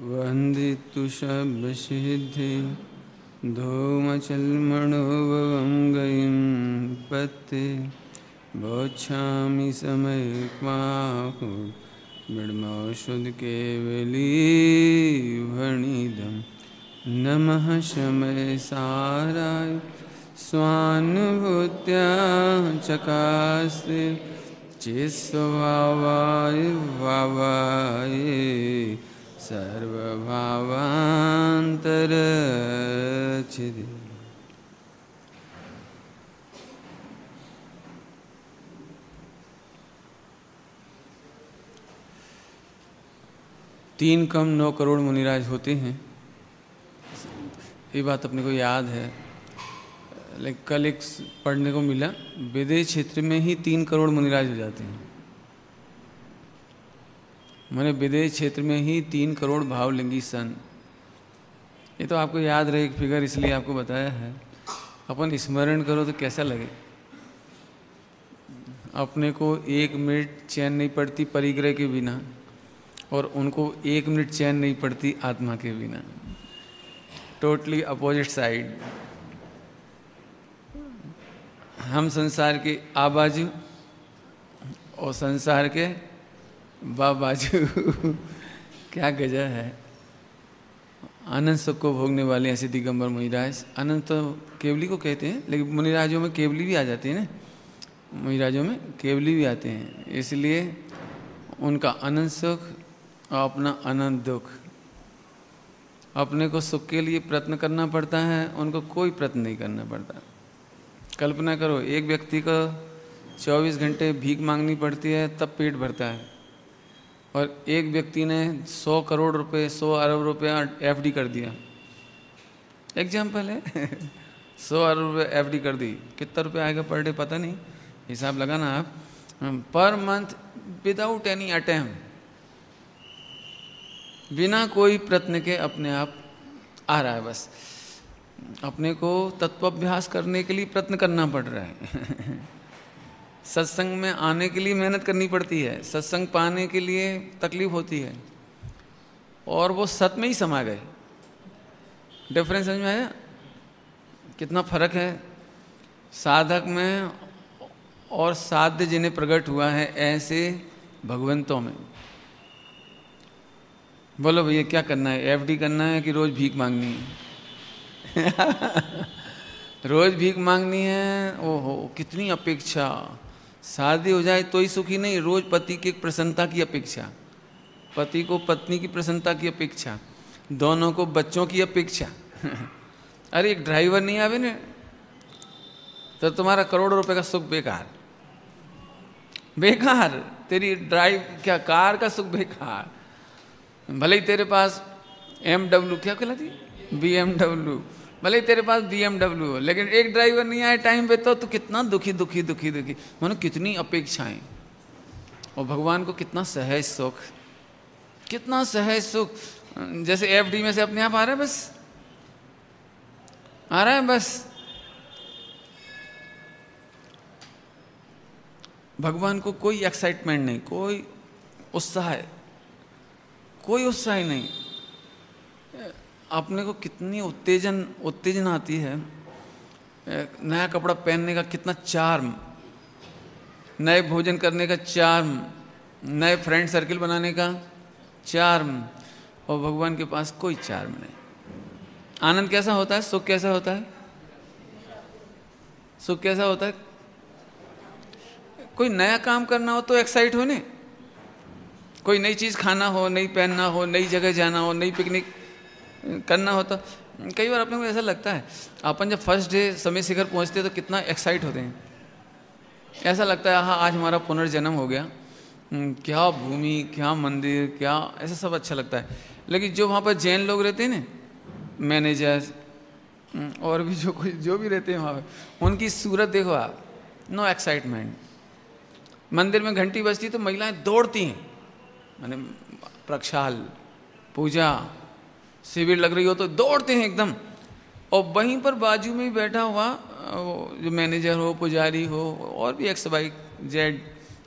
वन्दितु शब्दसिद्धि धूमचल्मणोभवं गयं पत्ते बोच्छामि समयक्माहु ब्रह्मौषधकेवलीभणिदं नमः शमयसाराय स्वानुभूत्या चकास्ते चित्स्वभावाय भावाय सर्वभावान्तरच्छिदे। तीन कम 9 करोड़ मुनिराज होते हैं, ये बात अपने को याद है। लेकिन कल एक पढ़ने को मिला, विदेश क्षेत्र में ही 3 करोड़ मुनिराज हो जाते हैं। मैंने विदेश क्षेत्र में ही 3 करोड़ भावलिंगी सन। ये तो आपको याद रहे एक फिगर, इसलिए आपको बताया है। अपन स्मरण करो तो कैसा लगे। अपने को 1 मिनट चैन नहीं पड़ती परिग्रह के बिना, और उनको 1 मिनट चैन नहीं पड़ती आत्मा के बिना। Totally opposite side. हम संसार के आ बाजू और संसार के बा बाजू। क्या गजब है। आनंद सुख को भोगने वाले ऐसे दिगंबर मुनिराज। आनंद तो केवली को कहते हैं, लेकिन मुनिराजों में केवली भी आ जाती है ना। मुनिराजों में केवली भी आते हैं, इसलिए उनका अनंत सुख और अपना अनंत दुख। अपने को सुख के लिए प्रयत्न करना पड़ता है, उनको कोई प्रयत्न नहीं करना पड़ता। कल्पना करो, एक व्यक्ति को 24 घंटे भीख मांगनी पड़ती है तब पेट भरता है, और एक व्यक्ति ने 100 करोड़ रुपए 100 अरब रुपया एफडी कर दिया। एग्जाम्पल है। 100 अरब रुपये एफडी कर दी, कितना रुपया आएगा पर डे पता नहीं, हिसाब लगाना आप। Per month without any attempt, बिना कोई प्रयत्न के अपने आप आ रहा है। बस अपने को तत्वाभ्यास करने के लिए प्रयत्न करना पड़ रहा है। सत्संग में आने के लिए मेहनत करनी पड़ती है, सत्संग पाने के लिए तकलीफ होती है, और वो सत में ही समा गए। डिफरेंस समझ में आया कितना फर्क है साधक में और साध्य जिन्हें प्रकट हुआ है ऐसे भगवंतों में। बोलो भैया क्या करना है, एफडी करना है कि रोज भीख मांगनी है? रोज भीख मांगनी है। ओहो कितनी अपेक्षा। शादी हो जाए तो ही सुखी नहीं, रोज पति की प्रसन्नता की अपेक्षा, पति को पत्नी की प्रसन्नता की अपेक्षा, दोनों को बच्चों की अपेक्षा। अरे एक ड्राइवर नहीं आवे ने तो तुम्हारा करोड़ों रुपए का सुख बेकार। बेकार तेरी ड्राइव क्या कार का सुख बेकार। भले ही तेरे पास BMW क्या कहलाती है, BMW, भले ही तेरे पास BMW हो, लेकिन एक ड्राइवर नहीं आए टाइम पे तो कितना दुखी दुखी दुखी दुखी। मानो कितनी अपेक्षाएं, और भगवान को कितना सहज सुख, कितना सहज सुख। जैसे एफडी में से अपने आप आ रहा है, बस आ रहा है बस। भगवान को कोई एक्साइटमेंट नहीं, कोई उत्साह, कोई उत्साह ही नहीं। अपने को कितनी उत्तेजन आती है। नया कपड़ा पहनने का कितना चार्म, नए भोजन करने का चार्म, नए फ्रेंड सर्किल बनाने का चार्म, और भगवान के पास कोई चार्म नहीं। आनंद कैसा होता है, सुख कैसा होता है, सुख कैसा होता है? कोई नया काम करना हो तो एक्साइट हो ने, कोई नई चीज़ खाना हो, नई पहनना हो, नई जगह जाना हो, नई पिकनिक करना हो, तो कई बार अपने को ऐसा लगता है अपन जब फर्स्ट डे समय शिखर पहुंचते हैं तो कितना एक्साइट होते हैं। ऐसा लगता है हाँ आज हमारा पुनर्जन्म हो गया, क्या भूमि, क्या मंदिर, क्या ऐसा सब अच्छा लगता है। लेकिन जो वहाँ पर जैन लोग रहते हैं ना, मैनेजर्स और भी जो भी रहते हैं वहाँ पर, उनकी सूरत देखो आप, नो एक्साइटमेंट। मंदिर में घंटी बजती तो महिलाएं दौड़ती हैं, माने प्रक्षाल पूजा शिविर लग रही हो तो दौड़ते हैं एकदम। और वहीं पर बाजू में ही बैठा हुआ जो मैनेजर हो, पुजारी हो, और भी XYZ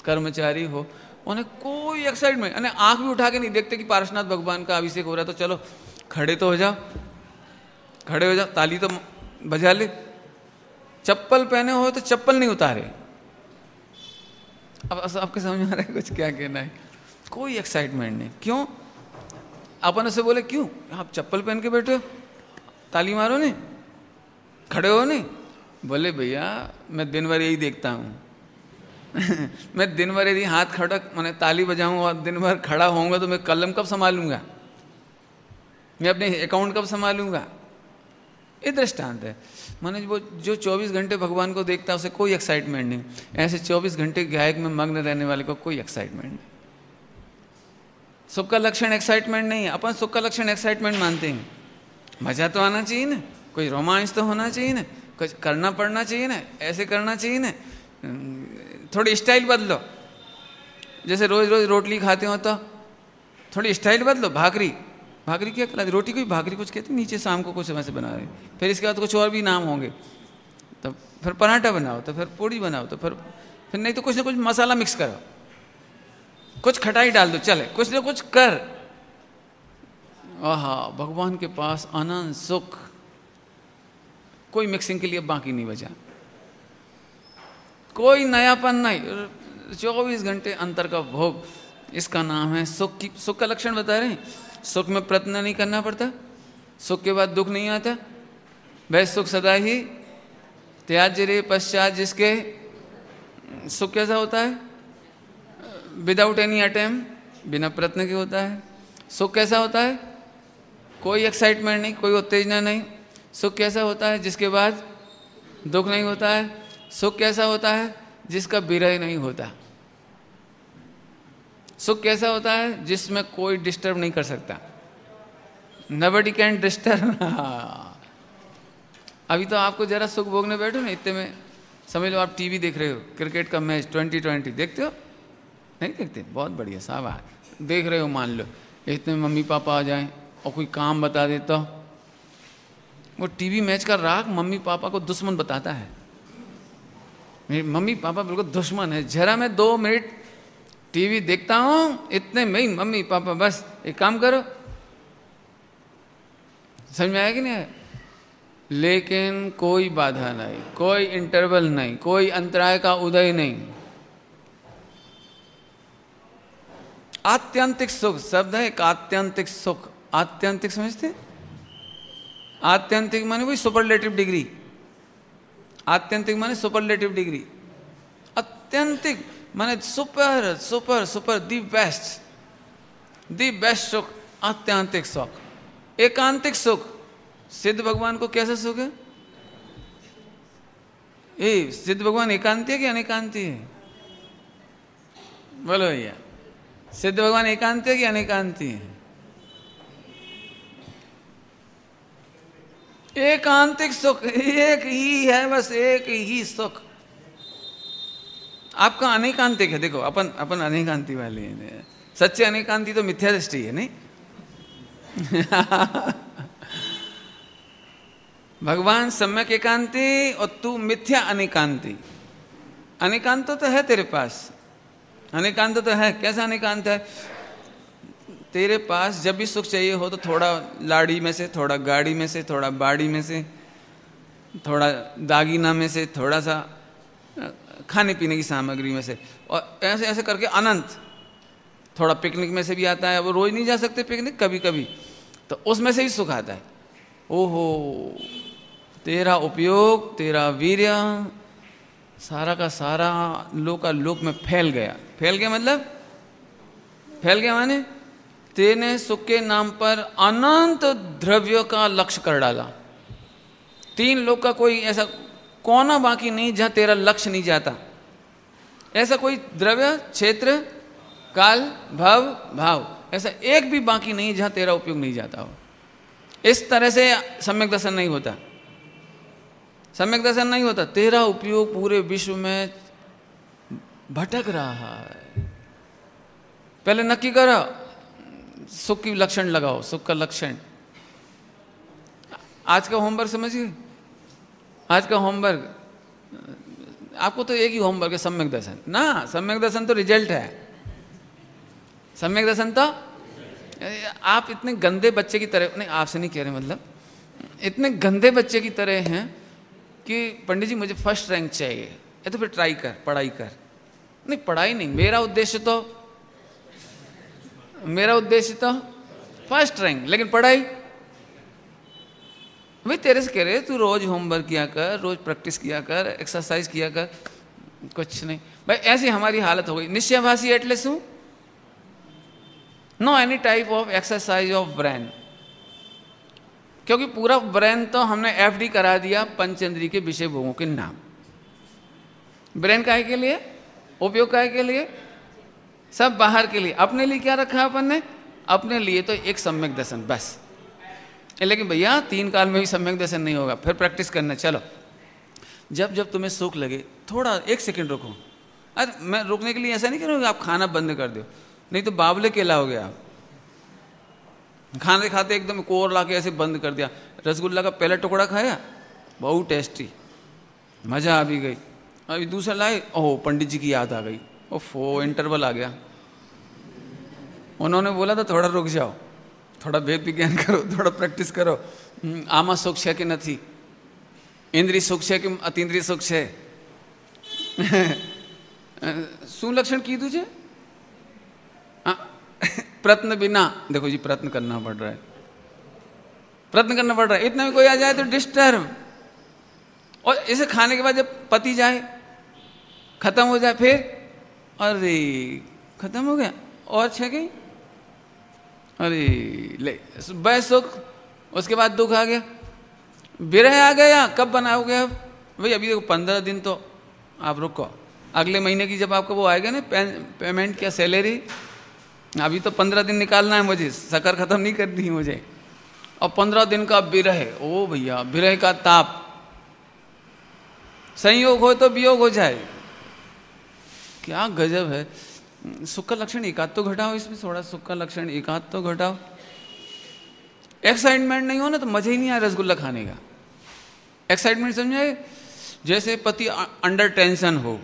कर्मचारी हो, उन्हें कोई कोई एक्साइटमेंट, अरे आंख भी उठा के नहीं देखते कि पारसनाथ भगवान का अभिषेक हो रहा है तो चलो खड़े तो हो जाओ, खड़े हो जाओ, ताली तो बजा ले। चप्पल पहने हो तो चप्पल नहीं उतारे। अब आपके समझ में आ रहा है कुछ क्या कहना है? कोई एक्साइटमेंट नहीं। क्यों? अपन उसे बोले क्यों आप चप्पल पहन के बैठे हो, ताली मारो नहीं, खड़े हो नहीं? बोले भैया मैं दिन भर यही देखता हूँ मैं दिन भर यदि हाथ खड़क मैंने ताली बजाऊँ और दिन भर खड़ा होऊंगा तो मैं कलम कब संभालूंगा, मैं अपने अकाउंट कब संभालूंगा? ये दृष्टांत है। माने वो जो 24 घंटे भगवान को देखता है उसे कोई एक्साइटमेंट नहीं, ऐसे 24 घंटे गायक में मग्न रहने वाले को कोई एक्साइटमेंट नहीं। सुख का लक्षण एक्साइटमेंट नहीं है। अपन सुख का लक्षण एक्साइटमेंट मानते हैं। मजा तो आना चाहिए ना, कोई रोमांच तो होना चाहिए ना, कुछ करना पड़ना चाहिए ना, ऐसे करना चाहिए ना, थोड़ी स्टाइल बदलो। जैसे रोज रोज रोटली खाते हो तो थोड़ी स्टाइल बदलो। भाकरी, भाकरी क्या कहलाती? रोटी को भाकरी कुछ कहते हैं, नीचे शाम को कुछ वैसे बना रहे, फिर इसके बाद कुछ और भी नाम होंगे, तो फिर पराठा बनाओ, तो फिर पूड़ी बनाओ, तो फिर नहीं तो कुछ ना कुछ मसाला मिक्स करो, कुछ खटाई डाल दो, चले कुछ ना कुछ कर। आहा, भगवान के पास आनंद सुख, कोई मिक्सिंग के लिए बाकी नहीं बचा, कोई नयापन नहीं, 24 घंटे अंतर का भोग। इसका नाम है सुख। की सुख का लक्षण बता रहे हैं। सुख में प्रयत्न नहीं करना पड़ता, सुख के बाद दुख नहीं आता, वह सुख सदा ही त्याज्य रे पश्चात जिसके। सुख कैसा होता है? विदाउट एनी अटेम्प्ट, बिना प्रयत्न के होता है। सुख कैसा होता है? कोई एक्साइटमेंट नहीं, कोई उत्तेजना नहीं। सुख कैसा होता है? जिसके बाद दुख नहीं होता है। सुख कैसा होता है? जिसका विरह नहीं होता। सुख कैसा होता है? जिसमें कोई डिस्टर्ब नहीं कर सकता। नबडी कैन डिस्टर्ब। अभी तो आपको जरा सुख भोगने बैठो ना, इतने में समझ लो आप टीवी देख रहे हो, क्रिकेट का मैच 2020 देखते हो? नहीं देखते? बहुत बढ़िया साहब, देख रहे हो मान लो, इतने मम्मी पापा आ जाएं और कोई काम बता देता हो। वो टीवी मैच का राग मम्मी पापा को दुश्मन बताता है। मेरे मम्मी पापा बिल्कुल दुश्मन है। जरा मैं 2 मिनट टीवी देखता हूं, इतने में ही मम्मी पापा बस एक काम करो। समझ में आया कि नहीं आया? लेकिन कोई बाधा नहीं, कोई इंटरवल नहीं, कोई अंतराय का उदय नहीं। आत्यंतिक सुख शब्द है एक, आत्यंतिक सुख। आत्यंतिक समझते? आत्यंतिक माने वही सुपरलेटिव डिग्री। आत्यंतिक माने सुपरलेटिव डिग्री। आत्यंतिक माने super super super, the best सुख, आत्यंतिक सुख। एकांतिक सुख, सिद्ध भगवान को कैसा सुख है? सिद्ध भगवान एकांती है कि अनेकांती है? बोलो भैया, सिद्ध भगवान एकांती है कि अनेकांती है? एकांतिक सुख एक ही है, बस एक ही सुख। आपका अनेकांतिक है। देखो अपन अनेकांती वाले हैं। सच्चे अनेकांती तो मिथ्या दृष्टि है, नहीं? भगवान सम्यक एकांती और तू मिथ्या अनेकांती। अनेकांत तो है तेरे पास, अनेकांत तो है। कैसा अनेकांत है तेरे पास? जब भी सुख चाहिए हो तो थोड़ा लाड़ी में से, थोड़ा गाड़ी में से, थोड़ा बाड़ी में से, थोड़ा दागीना में से, थोड़ा सा खाने पीने की सामग्री में से, और ऐसे ऐसे करके अनंत। थोड़ा पिकनिक में से भी आता है। अब रोज नहीं जा सकते पिकनिक, कभी कभी, तो उसमें से ही सुख आता है। ओहो, तेरा उपयोग, तेरा वीर्य सारा का सारा लोक में फैल गया। फैल गया मतलब, फैल गया माने तेने सुख के नाम पर अनंत द्रव्यों का लक्ष्य कर डाला। 3 लोक का कोई ऐसा कोना बाकी नहीं जहां तेरा लक्ष्य नहीं जाता। ऐसा कोई द्रव्य, क्षेत्र, काल, भव, भाव, ऐसा एक भी बाकी नहीं जहां तेरा उपयोग नहीं जाता हो। इस तरह से सम्यक दर्शन नहीं होता। सम्यक दर्शन नहीं होता। तेरा उपयोग पूरे विश्व में भटक रहा है। पहले नक्की करो, सुख की लक्षण लगाओ, सुख का लक्षण। आज का होमवर्क समझिए। आज का होमवर्क आपको तो एक ही होमवर्क है, सम्यक दर्शन ना। सम्यक दर्शन तो रिजल्ट है। सम्यक दर्शन तो आप इतने गंदे बच्चे की तरह, नहीं आपसे नहीं कह रहे, मतलब इतने गंदे बच्चे की तरह हैं कि पंडित जी मुझे फर्स्ट रैंक चाहिए। तो फिर ट्राई कर, पढ़ाई कर। नहीं पढ़ाई नहीं, मेरा उद्देश्य तो फर्स्ट रैंक, लेकिन पढ़ाई भाई तेरे से कह रहे तू रोज होमवर्क किया कर, रोज प्रैक्टिस किया कर, एक्सरसाइज किया कर, कुछ नहीं भाई। ऐसी हमारी हालत हो गई। निश्चयभाषी एटलीस्ट हूं, no any type of exercise of brain, क्योंकि पूरा ब्रेन तो हमने एफडी करा दिया पंचेंद्रिय के विषय भोगों के नाम। ब्रेन काहे के लिए, उपयोग काहे के लिए, सब बाहर के लिए। अपने लिए क्या रखा अपन ने, अपने लिए तो एक सम्यक दर्शन बस। लेकिन भैया 3 काल में भी सम्यक दर्शन नहीं होगा, फिर प्रैक्टिस करना। चलो जब जब तुम्हें सुख लगे थोड़ा 1 सेकंड रुको। अरे मैं रुकने के लिए ऐसा नहीं करूँगा आप खाना बंद कर दो, नहीं तो बावले केला हो गया। खाने खाते एकदम कोर ला के ऐसे बंद कर दिया। रसगुल्ला का पहला टुकड़ा खाया, बहुत टेस्टी, मजा आ भी गई। अभी दूसरा लाए, ओह पंडित जी की याद आ गई, ओफो इंटरवल आ गया। उन्होंने बोला था थोड़ा रुक जाओ, थोड़ा वेद विज्ञान करो, थोड़ा प्रैक्टिस करो। आमा सुख है कि नहीं, इंद्रिय सुख है कि अतीन्द्रिय सुख है। सुलक्षण की तुझे प्रयत्न बिना, देखो जी प्रयत्न करना पड़ रहा है, प्रयत्न करना पड़ रहा है। इतना भी कोई आ जाए तो डिस्टर्ब, और इसे खाने के बाद जब पति जाए, खत्म हो जाए, फिर अरे खत्म हो गया और छह गई, अरे ले बह सुख, उसके बाद दुख आ गया, विरह आ गया। कब बनाओगे अब भाई? अभी देखो 15 दिन तो आप रुको, अगले महीने की जब आपको वो आएगा ना पेमेंट क्या सैलरी, अभी तो 15 दिन निकालना है मुझे, शक्कर खत्म नहीं करनी है मुझे। और 15 दिन का विरह, ओ भैया विरह का ताप, संयोग हो तो वियोग हो जाए, क्या गजब है। सुख का लक्षण एकाध तो घटाओ, इसमें थोड़ा सुख का लक्षण एकाध तो घटाओ। एक्साइटमेंट नहीं हो ना तो मजा ही नहीं आया रसगुल्ला खाने का। एक्साइटमेंट समझे, जैसे पति अंडर टेंशन हो,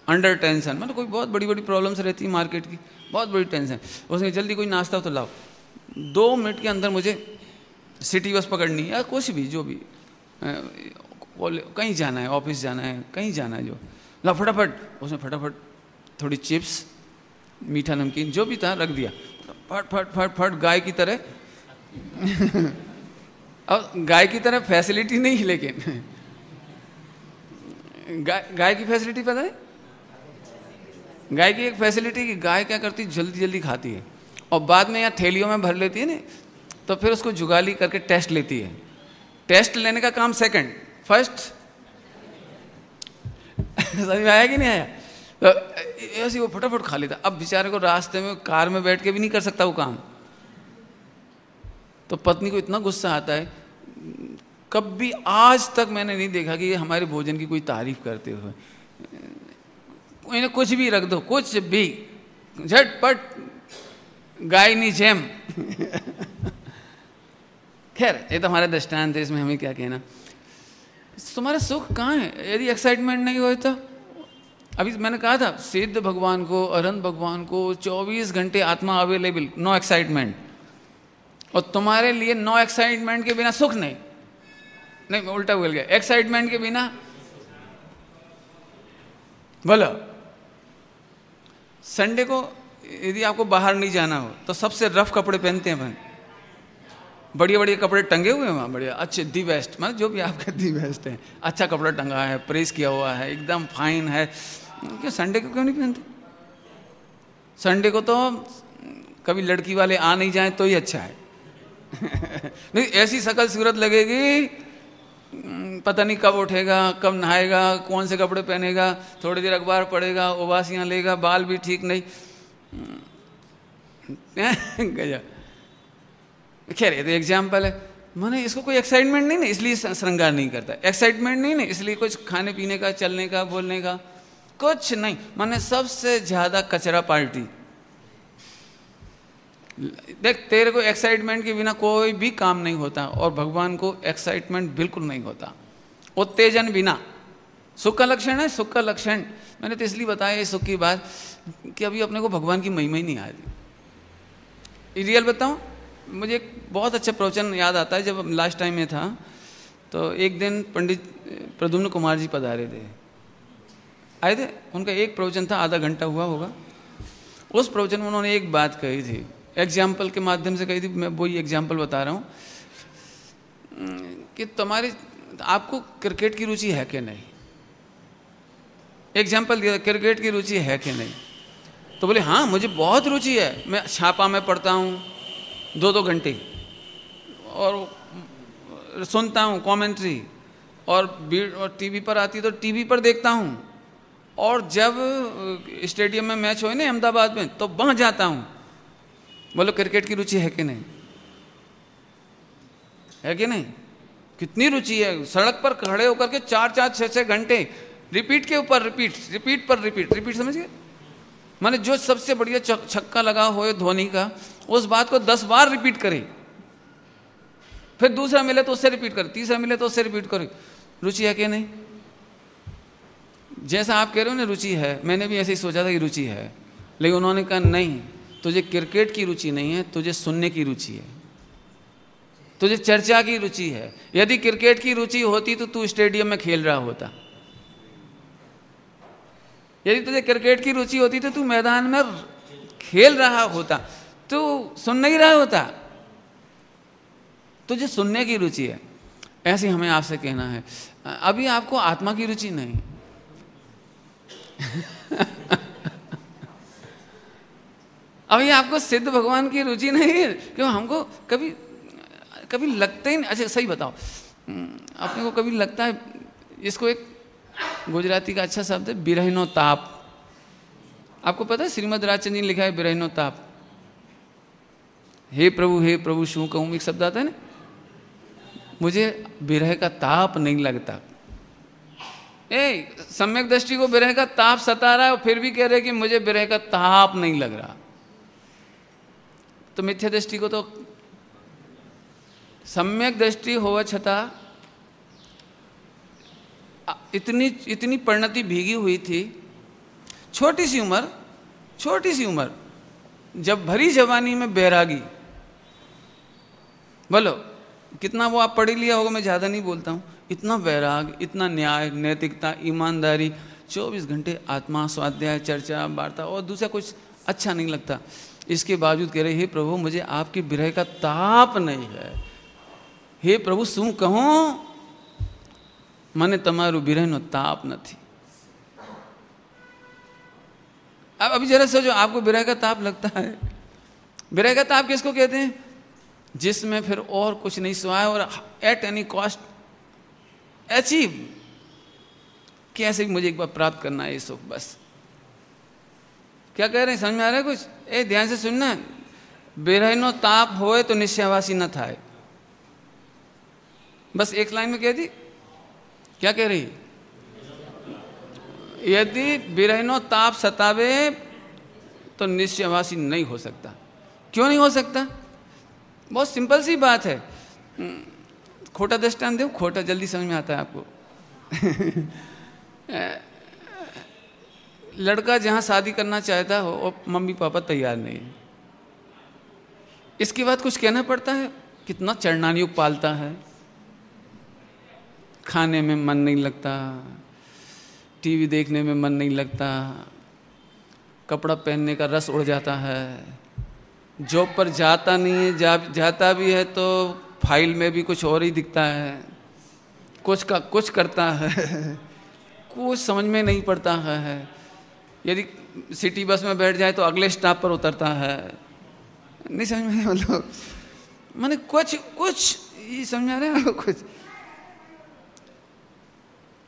अंडर टेंशन मतलब कोई बहुत बड़ी बड़ी प्रॉब्लम्स रहती है मार्केट की, बहुत बड़ी टेंशन, उसने जल्दी कोई नाश्ता तो लाओ, 2 मिनट के अंदर मुझे सिटी बस पकड़नी है या कुछ भी, जो भी कहीं जाना है, ऑफिस जाना है, कहीं जाना है, जो ला फटाफट, उसने फटाफट थोड़ी चिप्स, मीठा नमकीन जो भी था रख दिया, फट फट फट फट गाय की तरह। अब गाय की तरह फैसिलिटी नहीं, लेकिन गाय की फैसिलिटी पता है, गाय की एक फैसिलिटी कि गाय क्या करती है, जल्दी जल्दी खाती है और बाद में यहाँ थैलियों में भर लेती है ना, तो फिर उसको जुगाली करके टेस्ट लेती है। टेस्ट लेने का काम सेकंड, फर्स्ट समझ में आया कि नहीं आया? तो ऐसे वो फटाफट खा लेता। अब बेचारे को रास्ते में कार में बैठ के भी नहीं कर सकता वो काम। तो पत्नी को इतना गुस्सा आता है, कभी आज तक मैंने नहीं देखा कि हमारे भोजन की कोई तारीफ करते हुए। इन्हें कुछ भी रख दो, कुछ भी, झटपट गायनी जेम। खैर ये तो हमारे दृष्टांत है, इसमें हमें क्या कहना। तुम्हारा सुख कहाँ है यदि एक्साइटमेंट नहीं हो तो? अभी मैंने कहा था सिद्ध भगवान को, अरहंत भगवान को 24 घंटे आत्मा अवेलेबल, नो एक्साइटमेंट। और तुम्हारे लिए नो एक्साइटमेंट के बिना सुख नहीं, नहीं मैं उल्टा बोल गया, एक्साइटमेंट के बिना बोलो। संडे को यदि आपको बाहर नहीं जाना हो तो सबसे रफ कपड़े पहनते हैं, बढ़िया बढ़िया कपड़े टंगे हुए हैं वहाँ, बढ़िया अच्छे दी बेस्ट, मतलब जो भी आपका दी बेस्ट है, अच्छा कपड़ा टंगा है, प्रेस किया हुआ है, एकदम फाइन है। क्यों संडे को क्यों नहीं पहनते? संडे को तो कभी लड़की वाले आ नहीं जाए तो ही अच्छा है। नहीं ऐसी शकल सूरत लगेगी, पता नहीं कब उठेगा, कब नहाएगा, कौन से कपड़े पहनेगा, थोड़ी देर अखबार पढ़ेगा, उबासियाँ लेगा, बाल भी ठीक नहीं। गया खैर ये तो एग्जाम्पल है। माने इसको कोई एक्साइटमेंट नहीं ना, इसलिए श्रृंगार नहीं करता। एक्साइटमेंट नहीं ना, इसलिए कुछ खाने पीने का, चलने का, बोलने का कुछ नहीं। माने सबसे ज्यादा कचरा पार्टी। देख तेरे को एक्साइटमेंट के बिना कोई भी काम नहीं होता, और भगवान को एक्साइटमेंट बिल्कुल नहीं होता। उत्तेजन बिना सुख का लक्षण है, सुख का लक्षण। मैंने तो इसलिए बताया ये सुख की बात कि अभी अपने को भगवान की महिमा ही नहीं आ रही। रियल बताऊं, मुझे एक बहुत अच्छा प्रवचन याद आता है। जब लास्ट टाइम में था तो एक दिन पंडित प्रद्युम्न कुमार जी पधारे थे, आए थे। उनका एक प्रवचन था, आधा घंटा हुआ होगा। उस प्रवचन में उन्होंने एक बात कही थी, एग्जाम्पल के माध्यम से कही थी। मैं वही एग्जाम्पल बता रहा हूँ कि आपको क्रिकेट की रुचि है कि नहीं। एग्जाम्पल दिया, क्रिकेट की रुचि है कि नहीं। तो बोले हाँ मुझे बहुत रुचि है, मैं छापा में पढ़ता हूँ 2-2 घंटे और सुनता हूँ कमेंट्री, और टीवी पर आती तो टीवी पर देखता हूँ, और जब स्टेडियम में मैच हो ना अहमदाबाद में तो वहाँ जाता हूँ। बोलो क्रिकेट की रुचि है कि नहीं? है कि नहीं? कितनी रुचि है। सड़क पर खड़े होकर के 4-4, 6-6 घंटे रिपीट के ऊपर रिपीट, रिपीट पर रिपीट, रिपीट, समझ गए? माने जो सबसे बढ़िया छक्का लगा हो धोनी का, उस बात को 10 बार रिपीट करे, फिर दूसरा मिले तो उससे रिपीट करे, तीसरा मिले तो उससे रिपीट करे। रुचि है कि नहीं? जैसा आप कह रहे हो ना रुचि है, मैंने भी ऐसे ही सोचा था कि रुचि है, लेकिन उन्होंने कहा नहीं, तुझे क्रिकेट की रुचि नहीं है, तुझे सुनने की रुचि है, तुझे चर्चा की रुचि है। यदि क्रिकेट की रुचि होती तो तू स्टेडियम में खेल रहा होता। यदि तुझे क्रिकेट की रुचि होती तो तू मैदान में खेल रहा होता, तू सुन नहीं रहा होता। तुझे सुनने की रुचि है। ऐसे हमें आपसे कहना है, अभी आपको आत्मा की रुचि नहीं। अभी आपको सिद्ध भगवान की रुचि नहीं है, क्यों? हमको कभी लगता ही नहीं। अच्छा सही बताओ, अपने को कभी लगता है, इसको एक गुजराती का अच्छा शब्द है बिरहिनो ताप। आपको पता है श्रीमद राजचंद्र जी ने लिखा है बिरहिनो ताप। हे प्रभु शू कहूँ, एक शब्द आता है ना, मुझे विरह का ताप नहीं लगता। सम्यक दृष्टि को विरह का ताप सता रहा है और फिर भी कह रहे कि मुझे विरह का ताप नहीं लग रहा। तो मिथ्या दृष्टि को तो सम्यक दृष्टि होवा छता इतनी परिणति भीगी हुई थी। छोटी सी उम्र, जब भरी जवानी में बैरागी, बोलो कितना वो आप पढ़ लिया होगा, मैं ज़्यादा नहीं बोलता हूँ। इतना वैराग, इतना न्याय, नैतिकता, ईमानदारी, 24 घंटे आत्मा स्वाध्याय, चर्चा, वार्ता और दूसरा कुछ अच्छा नहीं लगता। इसके बावजूद कह रहे हे प्रभु मुझे आपकी विरह का ताप नहीं है। हे प्रभु શું કહું, મને તમારું વિરહનો તાપ નથી। अब अभी जरा सोचो, आपको विरह का ताप लगता है? विरह का ताप किसको कहते हैं? जिसमें फिर और कुछ नहीं सुहाए और एट एनी कॉस्ट अचीव, कैसे भी मुझे एक बार प्राप्त करना है ये सुख। बस क्या कह रहे हैं, समझ में आ रहा है कुछ? ध्यान से सुनना, विरहनो ताप होए तो निश्चयवासी न थाए। बस एक लाइन में कह दी। क्या कह रही? यदि विरहनो ताप सतावे तो निश्चयवासी नहीं हो सकता। क्यों नहीं हो सकता? बहुत सिंपल सी बात है। खोटा दृष्टांत दो, खोटा जल्दी समझ में आता है आपको। लड़का जहाँ शादी करना चाहता हो और मम्मी पापा तैयार नहीं है, इसके बाद कुछ कहना पड़ता है। कितना चरणान युग पालता है, खाने में मन नहीं लगता, टीवी देखने में मन नहीं लगता, कपड़ा पहनने का रस उड़ जाता है, जॉब पर जाता नहीं है, जाता भी है तो फाइल में भी कुछ और ही दिखता है, कुछ का कुछ करता है, कुछ समझ में नहीं पड़ता है। यदि सिटी बस में बैठ जाए तो अगले स्टॉप पर उतरता है। नहीं समझ में, मतलब मैंने कुछ ये समझ आ रहा है कुछ।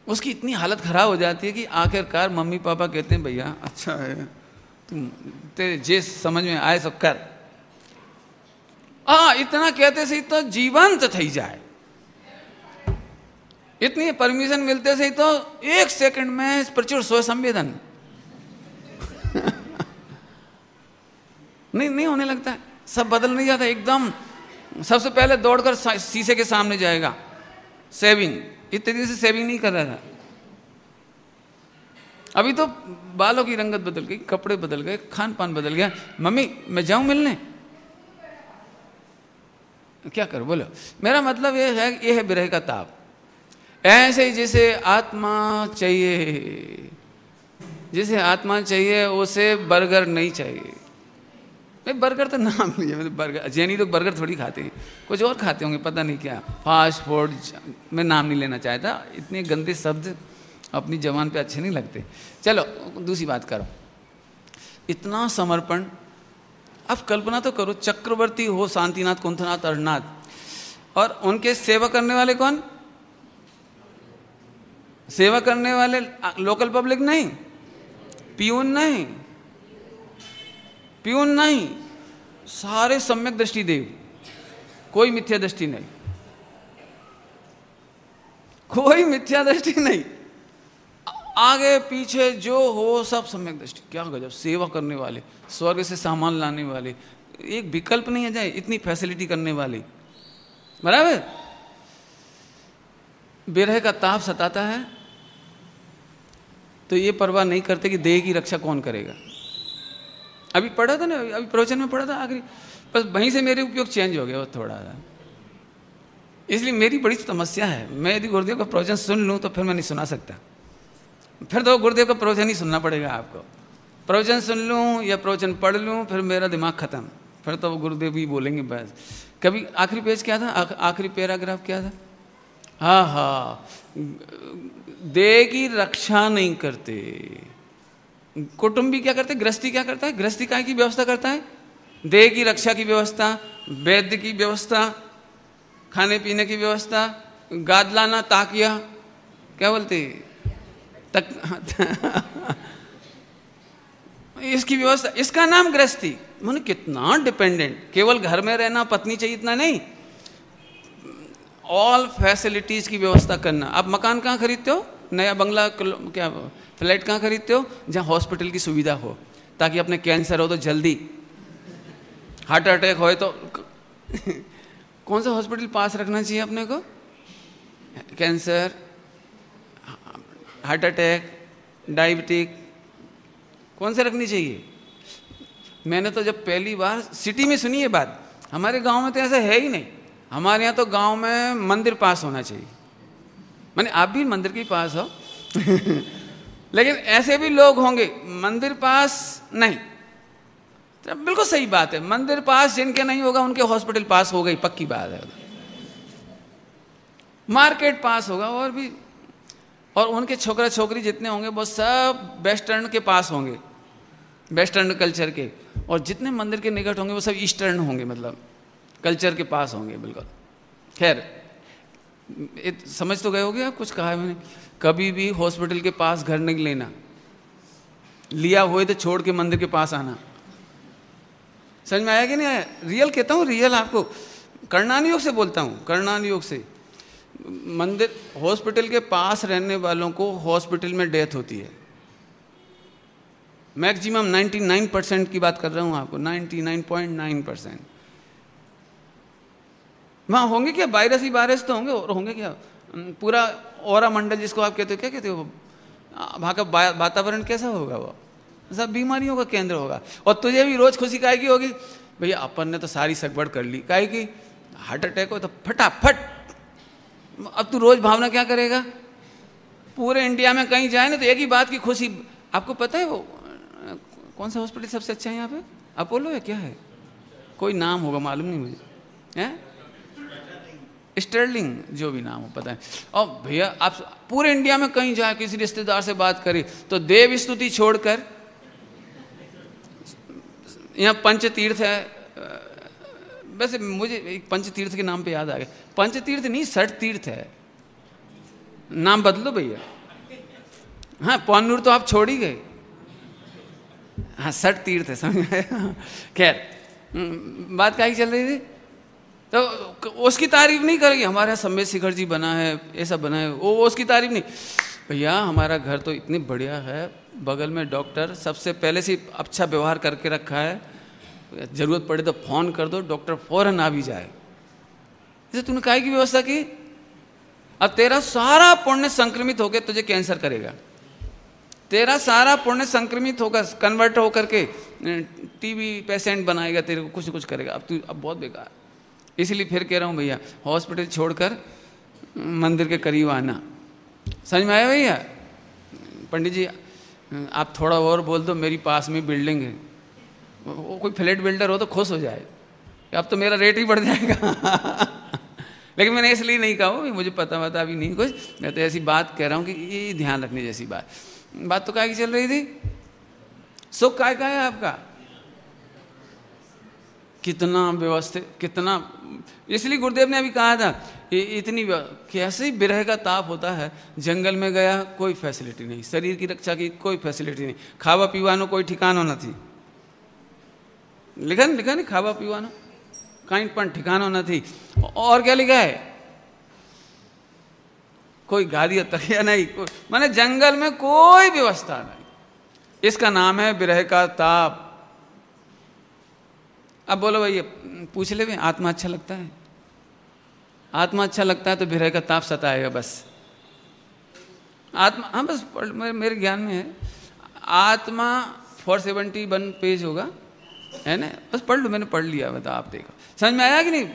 उसकी इतनी हालत खराब हो जाती है कि आखिरकार मम्मी पापा कहते हैं भैया अच्छा है, तुम तेरे जे समझ में आए सब कर। इतना कहते से तो जीवंत थी जाए, इतनी परमिशन मिलते से तो 1 सेकंड में प्रचुर स्व संवेदन नहीं होने लगता है। सब बदल नहीं जाता एकदम। सबसे पहले दौड़कर शीशे के सामने जाएगा, सेविंग। इस तरीके से सेविंग नहीं कर रहा था। अभी तो बालों की रंगत बदल गई, कपड़े बदल गए, खान पान बदल गया। मम्मी मैं जाऊं मिलने, क्या करूं बोलो। मेरा मतलब ये है विरह का ताप। ऐसे ही जैसे आत्मा चाहिए, जिसे आत्मा चाहिए उसे बर्गर नहीं चाहिए। नहीं बर्गर तो नाम लिया, मतलब बर्गर, जैनी लोग बर्गर थोड़ी खाते हैं, कुछ और खाते होंगे, पता नहीं क्या फास्ट फूड। मैं नाम नहीं लेना चाहता, इतने गंदे शब्द अपनी जबान पे अच्छे नहीं लगते। चलो दूसरी बात करो, इतना समर्पण। अब कल्पना तो करो, चक्रवर्ती हो शांतिनाथ, कुंथनाथ, अरनाथ, और उनके सेवा करने वाले कौन? सेवा करने वाले लोकल पब्लिक नहीं, पियून नहीं, पियून नहीं, सारे सम्यक दृष्टि देव, कोई मिथ्या दृष्टि नहीं, कोई मिथ्या दृष्टि नहीं, आगे पीछे जो हो सब सम्यक दृष्टि। क्या गजब, सेवा करने वाले, स्वर्ग से सामान लाने वाले, एक विकल्प नहीं है जाए, इतनी फैसिलिटी करने वाले, बराबर। विरह का ताप सताता है तो ये परवाह नहीं करते कि देह की रक्षा कौन करेगा। अभी पढ़ा था ना, अभी प्रवचन में पढ़ा था आखिरी, बस वहीं से मेरे उपयोग चेंज हो गया वो थोड़ा सा, इसलिए मेरी बड़ी समस्या है। मैं यदि गुरुदेव का प्रवचन सुन लूँ तो फिर मैं नहीं सुना सकता, फिर तो गुरुदेव का प्रवचन ही सुनना पड़ेगा आपको। प्रवचन सुन लूँ या प्रवचन पढ़ लूँ फिर मेरा दिमाग खत्म, फिर तो गुरुदेव ही बोलेंगे बस। कभी आखिरी पेज क्या था, आखिरी पैराग्राफ क्या था? हाँ, देह की रक्षा नहीं करते। कुटुंबी क्या करते, गृहस्थी क्या करता है? गृहस्थी काय की व्यवस्था करता है? देह की रक्षा की व्यवस्था, वैद्य की व्यवस्था, खाने पीने की व्यवस्था, गादलाना, ताकिया, क्या बोलते तक इसकी व्यवस्था, इसका नाम गृहस्थी। मैंने कितना डिपेंडेंट, केवल घर में रहना, पत्नी चाहिए इतना नहीं, ऑल फैसिलिटीज की व्यवस्था करना। आप मकान कहाँ खरीदते हो, नया बंगला, क्या फ्लैट कहाँ खरीदते हो? जहाँ हॉस्पिटल की सुविधा हो, ताकि अपने कैंसर हो तो जल्दी, हार्ट अटैक हो तो कौन सा हॉस्पिटल पास रखना चाहिए अपने को? कैंसर, हार्ट अटैक, डायबिटिक, कौन सा रखनी चाहिए? मैंने तो जब पहली बार सिटी में सुनी ये बात, हमारे गांव में तो ऐसा है ही नहीं। हमारे यहाँ तो गांव में मंदिर पास होना चाहिए, माने आप भी मंदिर के पास हो लेकिन ऐसे भी लोग होंगे मंदिर पास नहीं, तो बिल्कुल सही बात है। मंदिर पास जिनके नहीं होगा उनके हॉस्पिटल पास हो गई, पक्की बात है। मार्केट पास होगा, और भी, और उनके छोकरा छोकरी जितने होंगे वो सब वेस्टर्न के पास होंगे, वेस्टर्न कल्चर के, और जितने मंदिर के निकट होंगे वो सब ईस्टर्न होंगे, मतलब कल्चर के पास होंगे बिल्कुल। खैर समझ तो गए होगे आप, कुछ कहा है मैंने। कभी भी हॉस्पिटल के पास घर नहीं लेना, लिया हुए तो छोड़ के मंदिर के पास आना। समझ में आया कि नहीं आया? रियल कहता हूँ, रियल आपको कर्णानी योग से बोलता हूँ, कर्णानी योग से। मंदिर, हॉस्पिटल के पास रहने वालों को हॉस्पिटल में डेथ होती है, मैक्सिमम 99% की बात कर रहा हूँ आपको, 99.9%। वहाँ होंगे क्या वायरस ही वायरस तो होंगे, और होंगे क्या पूरा औरा मंडल जिसको आप कहते हो, क्या कहते हो, वहाँ का वातावरण कैसा होगा? वो सब बीमारियों का केंद्र होगा। और तुझे भी रोज खुशी काहे की होगी, भैया अपन ने तो सारी सगवड़ कर ली, काहे की हार्ट अटैक हो तो फटाफट। अब तू रोज भावना क्या करेगा? पूरे इंडिया में कहीं जाए ना तो एक ही बात की खुशी। आपको पता है वो कौन सा हॉस्पिटल सबसे अच्छा है यहाँ पे? अपोलो है क्या है, कोई नाम होगा मालूम नहीं मुझे, है स्टर्लिंग, जो भी नाम हो पता है। और भैया आप पूरे इंडिया में कहीं जाए, किसी रिश्तेदार से बात करें तो देव स्तुति छोड़कर, यहाँ पंचतीर्थ है, वैसे मुझे एक पंचतीर्थ के नाम पे याद आ गया, पंचतीर्थ नहीं 60 तीर्थ है, नाम बदलो भैया। हाँ पौनूर तो आप छोड़ ही गए, हाँ 60 तीर्थ है, समझ आया। खैर बात क्या ही चल रही थी, तो उसकी तारीफ नहीं करेगी, हमारे यहाँ सम्मेद शिखर जी बना है, ऐसा बना है, वो उसकी तारीफ नहीं। भैया हमारा घर तो इतनी बढ़िया है, बगल में डॉक्टर सबसे पहले से अच्छा व्यवहार करके रखा है, जरूरत पड़े तो फोन कर दो, डॉक्टर फौरन आ भी जाए। जैसे तूने काहे की व्यवस्था की? अब तेरा सारा पुण्य संक्रमित होकर तुझे कैंसर करेगा, तेरा सारा पुण्य संक्रमित होकर कन्वर्ट होकर के टीबी पेशेंट बनाएगा, तेरे को कुछ कुछ करेगा। अब बहुत बेकार। इसलिए फिर कह रहा हूँ भैया, हॉस्पिटल छोड़कर मंदिर के करीब आना। समझ में आया भैया? पंडित जी आप थोड़ा और बोल दो, मेरी पास में बिल्डिंग है, वो कोई फ्लैट बिल्डर हो तो खुश हो जाए, अब तो मेरा रेट ही बढ़ जाएगा। लेकिन मैंने इसलिए नहीं कहा, मुझे पता भी नहीं कुछ, मैं तो ऐसी बात कह रहा हूँ कि ये ध्यान रखने जैसी बात तो काय की चल रही थी? सुख काय का है आपका? कितना व्यवस्थित, कितना, इसलिए गुरुदेव ने अभी कहा था इतनी कैसे विरह का ताप होता है। जंगल में गया, कोई फैसिलिटी नहीं, शरीर की रक्षा की कोई फैसिलिटी नहीं, खावा पीवानो कोई ठिकानो नहीं, लिखा नहीं खावा पीवानो कहीं पर ठिकानो नहीं। और क्या लिखा है? कोई गादी तकिया नहीं, माने जंगल में कोई व्यवस्था नहीं। इसका नाम है विरह का ताप। अब बोलो भैया, पूछ ले, आत्मा अच्छा लगता है? आत्मा अच्छा लगता है तो विरह का ताप सताएगा बस। आत्मा, हाँ बस मेरे ज्ञान में है, आत्मा 471 पेज होगा, है ना, बस पढ़ लो, मैंने पढ़ लिया, बताओ आप देखो समझ में आया कि नहीं?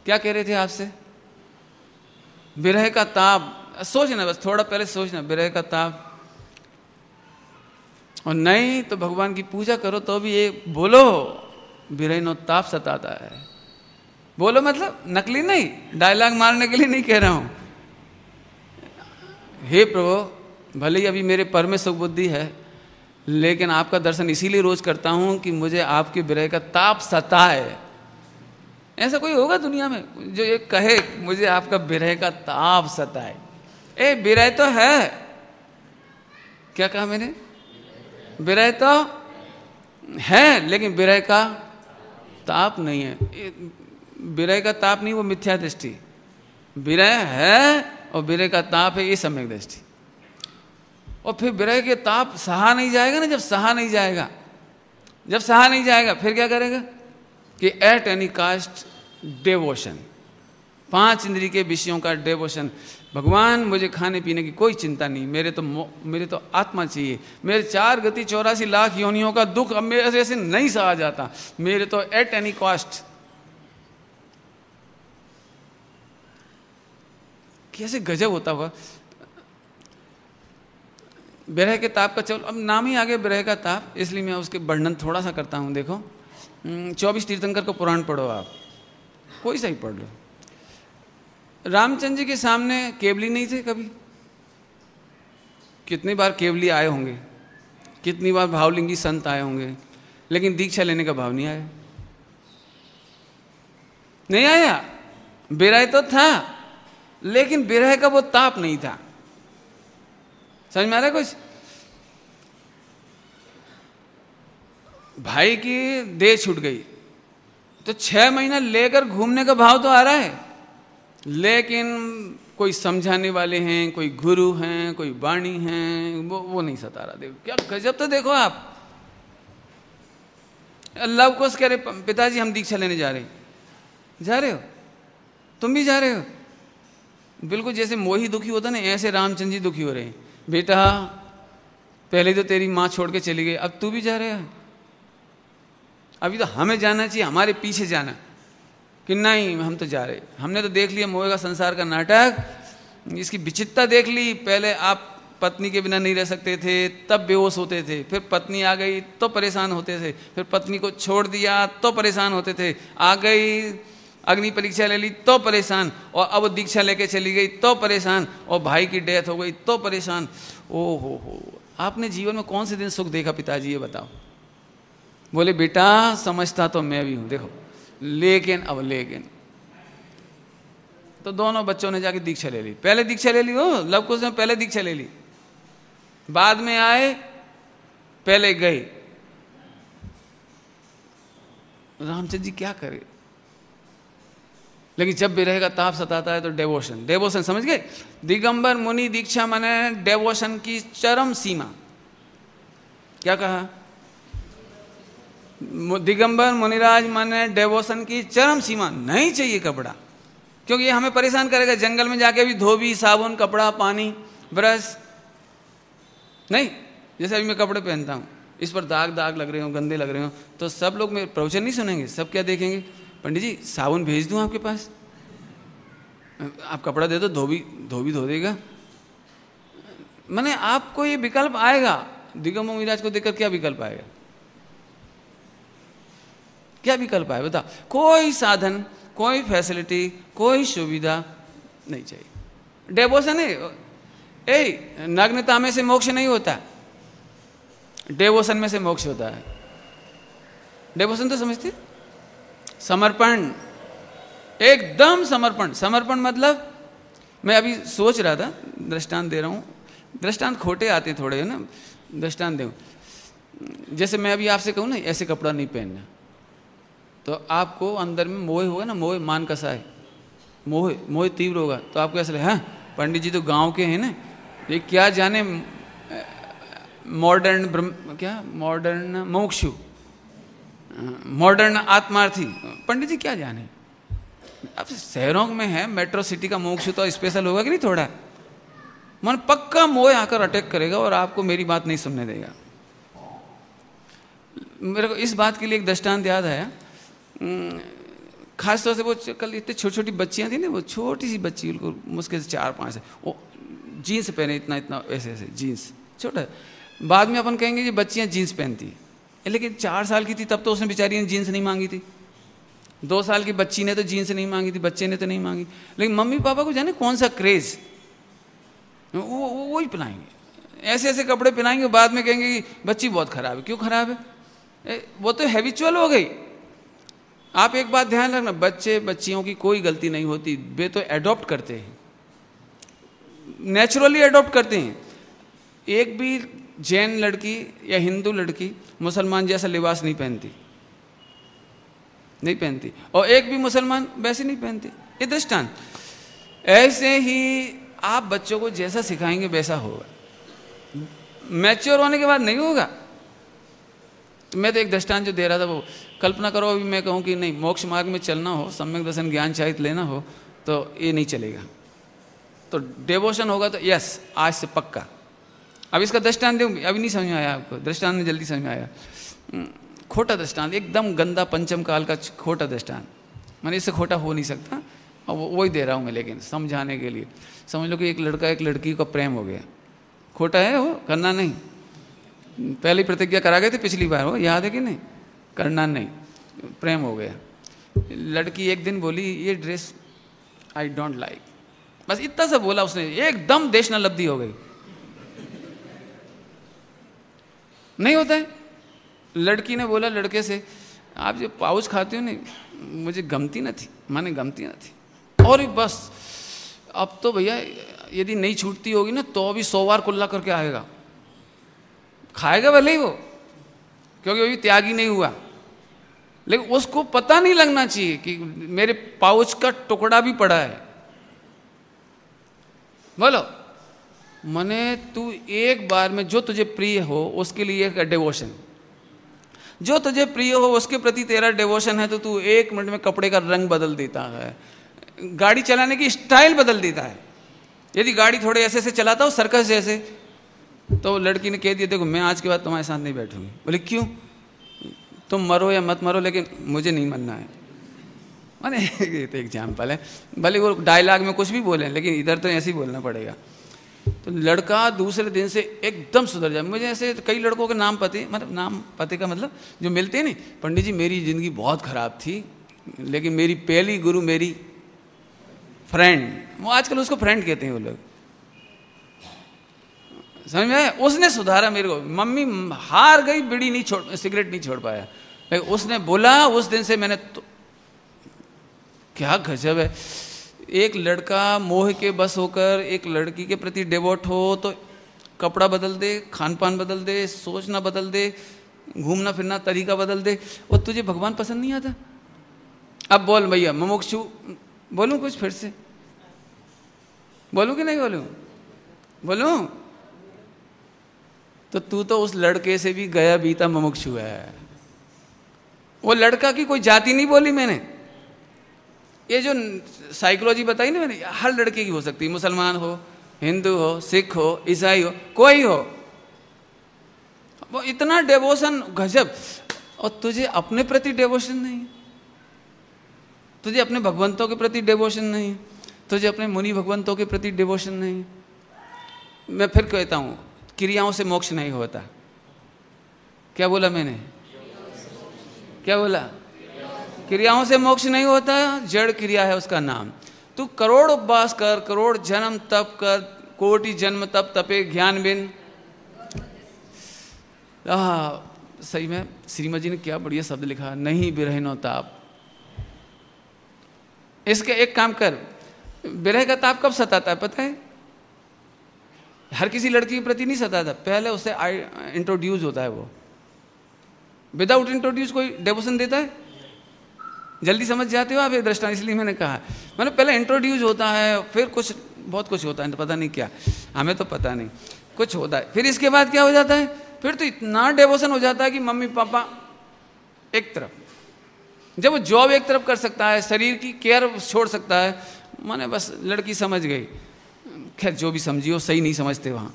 क्या कह रहे थे आपसे? विरह का ताप, सोचना बस, थोड़ा पहले सोचना, विरह का ताप। और नहीं तो भगवान की पूजा करो तो भी ये बोलो, विरह नो ताप सताता है। बोलो मतलब नकली नहीं, डायलॉग मारने के लिए नहीं कह रहा हूं। हे प्रभु, भले ही अभी मेरे पर में सुख बुद्धि है, लेकिन आपका दर्शन इसीलिए रोज करता हूं कि मुझे आपके विरह का ताप सताए। ऐसा कोई होगा दुनिया में जो ये कहे मुझे आपका विरह का ताप सताए? ए विरह तो है, क्या कहा मैंने? विरह तो है, लेकिन विरह का ताप नहीं है। विरह का ताप नहीं, वो मिथ्या दृष्टि। विरह है और विरह का ताप है, ये सम्यक दृष्टि। और फिर विरह के ताप सहा नहीं जाएगा ना, जब सहा नहीं जाएगा, जब सहा नहीं जाएगा फिर क्या करेगा कि एट एनी कास्ट डेवोशन, 5 इंद्रिय के विषयों का डेवोशन। भगवान मुझे खाने पीने की कोई चिंता नहीं, मेरे तो आत्मा चाहिए। मेरे 4 गति 84 लाख योनियों का दुख अब मेरे से नहीं सहा जाता, मेरे तो एट एनी कॉस्ट। कैसे गजब होता हुआ विरह के ताप का। चलो अब नाम ही आ गया विरह का ताप, इसलिए मैं उसके वर्णन थोड़ा सा करता हूं। देखो 24 तीर्थंकर को पुराण पढ़ो, आप कोई सा ही पढ़ लो। रामचंद्र जी के सामने केवली नहीं थे कभी? कितनी बार केवली आए होंगे, कितनी बार भावलिंगी संत आए होंगे, लेकिन दीक्षा लेने का भाव नहीं आया। नहीं आया। विरह तो था, लेकिन विरह का वो ताप नहीं था। समझ में आ रहा है कुछ? भाई की देह छूट गई तो 6 महीना लेकर घूमने का भाव तो आ रहा है, लेकिन कोई समझाने वाले हैं, कोई गुरु हैं, कोई वाणी हैं, वो नहीं सता रहा। देखो क्या गजब। तो देखो आप लव कुश कह रहे, पिताजी हम दीक्षा लेने जा रहे हो, तुम भी जा रहे हो। बिल्कुल जैसे मोही दुखी होता ना, ऐसे रामचंद्र जी दुखी हो रहे हैं। बेटा पहले तो तेरी माँ छोड़ के चली गई, अब तू भी जा रहा है। अभी तो हमें जाना चाहिए, हमारे पीछे जाना कि नहीं हम तो जा रहे। हमने तो देख लिया मोह का संसार का नाटक, इसकी विचित्रता देख ली। पहले आप पत्नी के बिना नहीं रह सकते थे, तब बेहोश होते थे, फिर पत्नी आ गई तो परेशान होते थे, फिर पत्नी को छोड़ दिया तो परेशान होते थे, आ गई अग्नि परीक्षा ले ली तो परेशान, और अब दीक्षा लेके चली गई तो परेशान, और भाई की डेथ हो गई तो परेशान। ओ हो, आपने जीवन में कौन से दिन सुख देखा पिताजी, ये बताओ। बोले बेटा समझता तो मैं भी हूं, देखो लेकिन तो दोनों बच्चों ने जाके दीक्षा ले ली। पहले दीक्षा ले ली हो, लव कुश ने पहले दीक्षा ले ली, बाद में आए, पहले गए। रामचंद्र जी क्या करे, लेकिन जब विरह का ताप सताता है तो डेवोशन समझ गए। दिगंबर मुनि दीक्षा माने डेवोशन की चरम सीमा। क्या कहा? दिगंबर मुनिराज माने डेवोशन की चरम सीमा। नहीं चाहिए कपड़ा, क्योंकि ये हमें परेशान करेगा। जंगल में जाके भी धोबी, साबुन, कपड़ा, पानी, ब्रश नहीं, जैसे अभी मैं कपड़े पहनता हूँ, इस पर दाग दाग लग रहे हो, गंदे लग रहे हो, तो सब लोग मेरे प्रवचन नहीं सुनेंगे। सब क्या देखेंगे, पंडित जी साबुन भेज दूँ आपके पास, आप कपड़ा दे दो, धोबी धो देगा। मैंने आपको ये विकल्प आएगा, दिगंबर मुनिराज को देखकर क्या विकल्प आएगा, क्या विकल्प आएगा बता? कोई साधन, कोई फैसिलिटी, कोई सुविधा नहीं चाहिए। डेवोशन है, नग्नता में से मोक्ष नहीं होता, डेवोशन में से मोक्ष होता है। डेवोशन तो समझते, समर्पण, एकदम समर्पण। समर्पण मतलब, मैं अभी सोच रहा था, दृष्टांत दे रहा हूँ, दृष्टांत खोटे आते थोड़े, है ना, दृष्टांत दूँ। जैसे मैं अभी आपसे कहूँ ना ऐसे कपड़ा नहीं पहनना, तो आपको अंदर में मोह होगा ना, मोह मान कसा है, मोह तीव्र होगा, तो आपको ऐसा लगे हाँ पंडित जी तो गांव के हैं ना, ये क्या जाने मॉडर्न मॉडर्न मोक्षु, मॉडर्न आत्मार्थी, पंडित जी क्या जाने। अब शहरों में है, मेट्रो सिटी का मोक्षु तो स्पेशल होगा कि नहीं थोड़ा, मन पक्का मोह आकर अटैक करेगा और आपको मेरी बात नहीं सुनने देगा। मेरे को इस बात के लिए एक दृष्टांत याद आया, खास तौर से वो कल इतनी छोटी छोटी बच्चियां थी ना, वो छोटी सी बच्ची, बिल्कुल मुश्किल से 4-5 है, वो जीन्स पहने, इतना इतना ऐसे ऐसे जीन्स छोटा। बाद में अपन कहेंगे ये बच्चियां जीन्स पहनती है, लेकिन 4 साल की थी तब तो उसने बेचारी ने जीन्स नहीं मांगी थी, 2 साल की बच्ची ने तो जीन्स नहीं मांगी थी, बच्चे ने तो नहीं मांगी, लेकिन मम्मी पापा को जाने कौन सा क्रेज, वो ही पहनाएंगे, ऐसे ऐसे कपड़े पहनाएंगे, बाद में कहेंगे कि बच्ची बहुत खराब है। क्यों खराब है? वो तो हैबिचुअल हो गई। आप एक बात ध्यान रखना, बच्चे बच्चियों की कोई गलती नहीं होती, वे तो एडॉप्ट करते हैं, नेचुरली एडॉप्ट करते हैं। एक भी जैन लड़की या हिंदू लड़की मुसलमान जैसा लिबास नहीं पहनती, नहीं पहनती, और एक भी मुसलमान वैसे नहीं पहनते। ये दृष्टांत। ऐसे ही आप बच्चों को जैसा सिखाएंगे वैसा होगा, मैच्योर होने के बाद नहीं होगा। तो मैं तो एक दृष्टांत जो दे रहा था, वो कल्पना करो अभी मैं कहूँ कि नहीं मोक्ष मार्ग में चलना हो, सम्यक दर्शन ज्ञान चाहित लेना हो, तो ये नहीं चलेगा, तो डेवोशन होगा तो यस आज से पक्का। अब इसका दृष्टांत दूँ, अभी नहीं समझ में आया आपको, दृष्टांत में जल्दी समझ में आया। खोटा दृष्टांत, एकदम गंदा पंचम काल का खोटा दृष्टांत, मैंने इससे खोटा हो नहीं सकता, और वही दे रहा हूँ मैं, लेकिन समझाने के लिए। समझ लो कि एक लड़का एक लड़की का प्रेम हो गया, खोटा है वो, करना नहीं, पहली प्रतिज्ञा करा गए थे पिछली बार, वो याद है कि नहीं, करना नहीं, प्रेम हो गया। लड़की एक दिन बोली ये ड्रेस आई डोंट लाइक, बस इतना सा बोला उसने, एकदम देशनालब्धि हो गई। नहीं होता है। लड़की ने बोला लड़के से, आप जो पाउच खाते हो नहीं, मुझे गमती न थी, माने गमती न थी, और बस अब तो भैया यदि नहीं छूटती होगी ना तो भी 100 बार कुल्ला करके आएगा, खाएगा भले ही वो, क्योंकि वो भी त्यागी नहीं हुआ, लेकिन उसको पता नहीं लगना चाहिए कि मेरे पाउच का टुकड़ा भी पड़ा है। बोलो मने तू एक बार में जो तुझे प्रिय हो उसके लिए एक डिवोशन, जो तुझे प्रिय हो उसके प्रति तेरा डिवोशन है, तो तू 1 मिनट में कपड़े का रंग बदल देता है, गाड़ी चलाने की स्टाइल बदल देता है। यदि गाड़ी थोड़े ऐसे से चलाता हो सर्कस जैसे, तो लड़की ने कह दिया देखो मैं आज के बाद तुम्हारे साथ नहीं बैठूंगी। बोले क्यों? तुम मरो या मत मरो, लेकिन मुझे नहीं मरना है। माने ये तो एग्जाम्पल है, भले वो डायलॉग में कुछ भी बोले, लेकिन इधर तो ऐसे ही बोलना पड़ेगा। तो लड़का दूसरे दिन से एकदम सुधर जाए। मुझे ऐसे कई लड़कों के नाम पते, मतलब नाम पते का मतलब जो मिलते हैं नहीं, पंडित जी मेरी ज़िंदगी बहुत ख़राब थी, लेकिन मेरी पहली गुरु मेरी फ्रेंड, वो आजकल उसको फ्रेंड कहते हैं वो लोग, समझ में आया? उसने सुधारा मेरे को। मम्मी हार गई, बीड़ी नहीं छोड़, सिगरेट नहीं छोड़ पाया, लेकिन उसने बोला उस दिन से मैंने तो, क्या गजब है। एक लड़का मोह के बस होकर एक लड़की के प्रति डिवोट हो तो कपड़ा बदल दे, खान पान बदल दे, सोचना बदल दे, घूमना फिरना तरीका बदल दे, और तुझे भगवान पसंद नहीं आता। अब बोल भैया मुमुक्षु, बोलूं कुछ फिर से? बोलूं कि नहीं बोलूं? बोलूं? तो तू तो उस लड़के से भी गया बीता मुमुक्षु है। वो लड़का की कोई जाति नहीं बोली मैंने, ये जो साइकोलॉजी बताई ना मैंने, हर लड़के की हो सकती है, मुसलमान हो, हिंदू हो, सिख हो, ईसाई हो, कोई हो। वो इतना डिवोशन गजब, और तुझे अपने प्रति डिवोशन नहीं, तुझे अपने भगवंतों के प्रति डिवोशन नहीं, तुझे अपने मुनि भगवंतों के प्रति डिवोशन नहीं। मैं फिर कहता हूँ, क्रियाओं से मोक्ष नहीं होता। क्या बोला मैंने? क्या बोला? क्रियाओं से मोक्ष नहीं होता, जड़ क्रिया है उसका नाम। तू करोड़ उपवास कर, करोड़ जन्म तप कर, कोटि जन्म तप तपे ज्ञान बिन। सही में श्रीमद जी ने क्या बढ़िया शब्द लिखा, नहीं बिरहनो ताप। इसके एक काम कर, विरह का ताप कब सताता है पता है? हर किसी लड़की के प्रति नहीं सताता, पहले उसे इंट्रोड्यूस होता है। वो विदाउट इंट्रोड्यूस कोई डिवोशन देता है? जल्दी समझ जाते हो आप ये दृष्टांत, इसलिए मैंने कहा। मतलब पहले इंट्रोड्यूस होता है, फिर कुछ बहुत कुछ होता है, पता नहीं क्या, हमें तो पता नहीं, कुछ होता है। फिर इसके बाद क्या हो जाता है? फिर तो इतना डिवोशन हो जाता है कि मम्मी पापा एक तरफ, जब वो जॉब एक तरफ कर सकता है, शरीर की केयर छोड़ सकता है, माने बस लड़की समझ गई। खैर जो भी समझी हो, सही नहीं समझते वहाँ,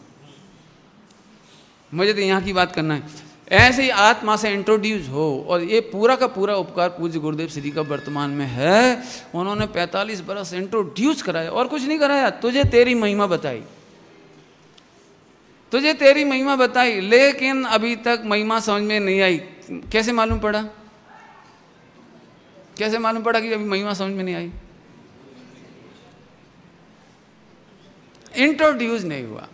मुझे तो यहाँ की बात करना है। ऐसे ही आत्मा से इंट्रोड्यूस हो, और ये पूरा का पूरा उपकार पूज्य गुरुदेव श्री का वर्तमान में है। उन्होंने 45 बरस इंट्रोड्यूस कराया, और कुछ नहीं कराया, तुझे तेरी महिमा बताई, तुझे तेरी महिमा बताई, लेकिन अभी तक महिमा समझ में नहीं आई। कैसे मालूम पड़ा? कैसे मालूम पड़ा कि अभी महिमा समझ में नहीं आई? इंट्रोड्यूस नहीं हुआ।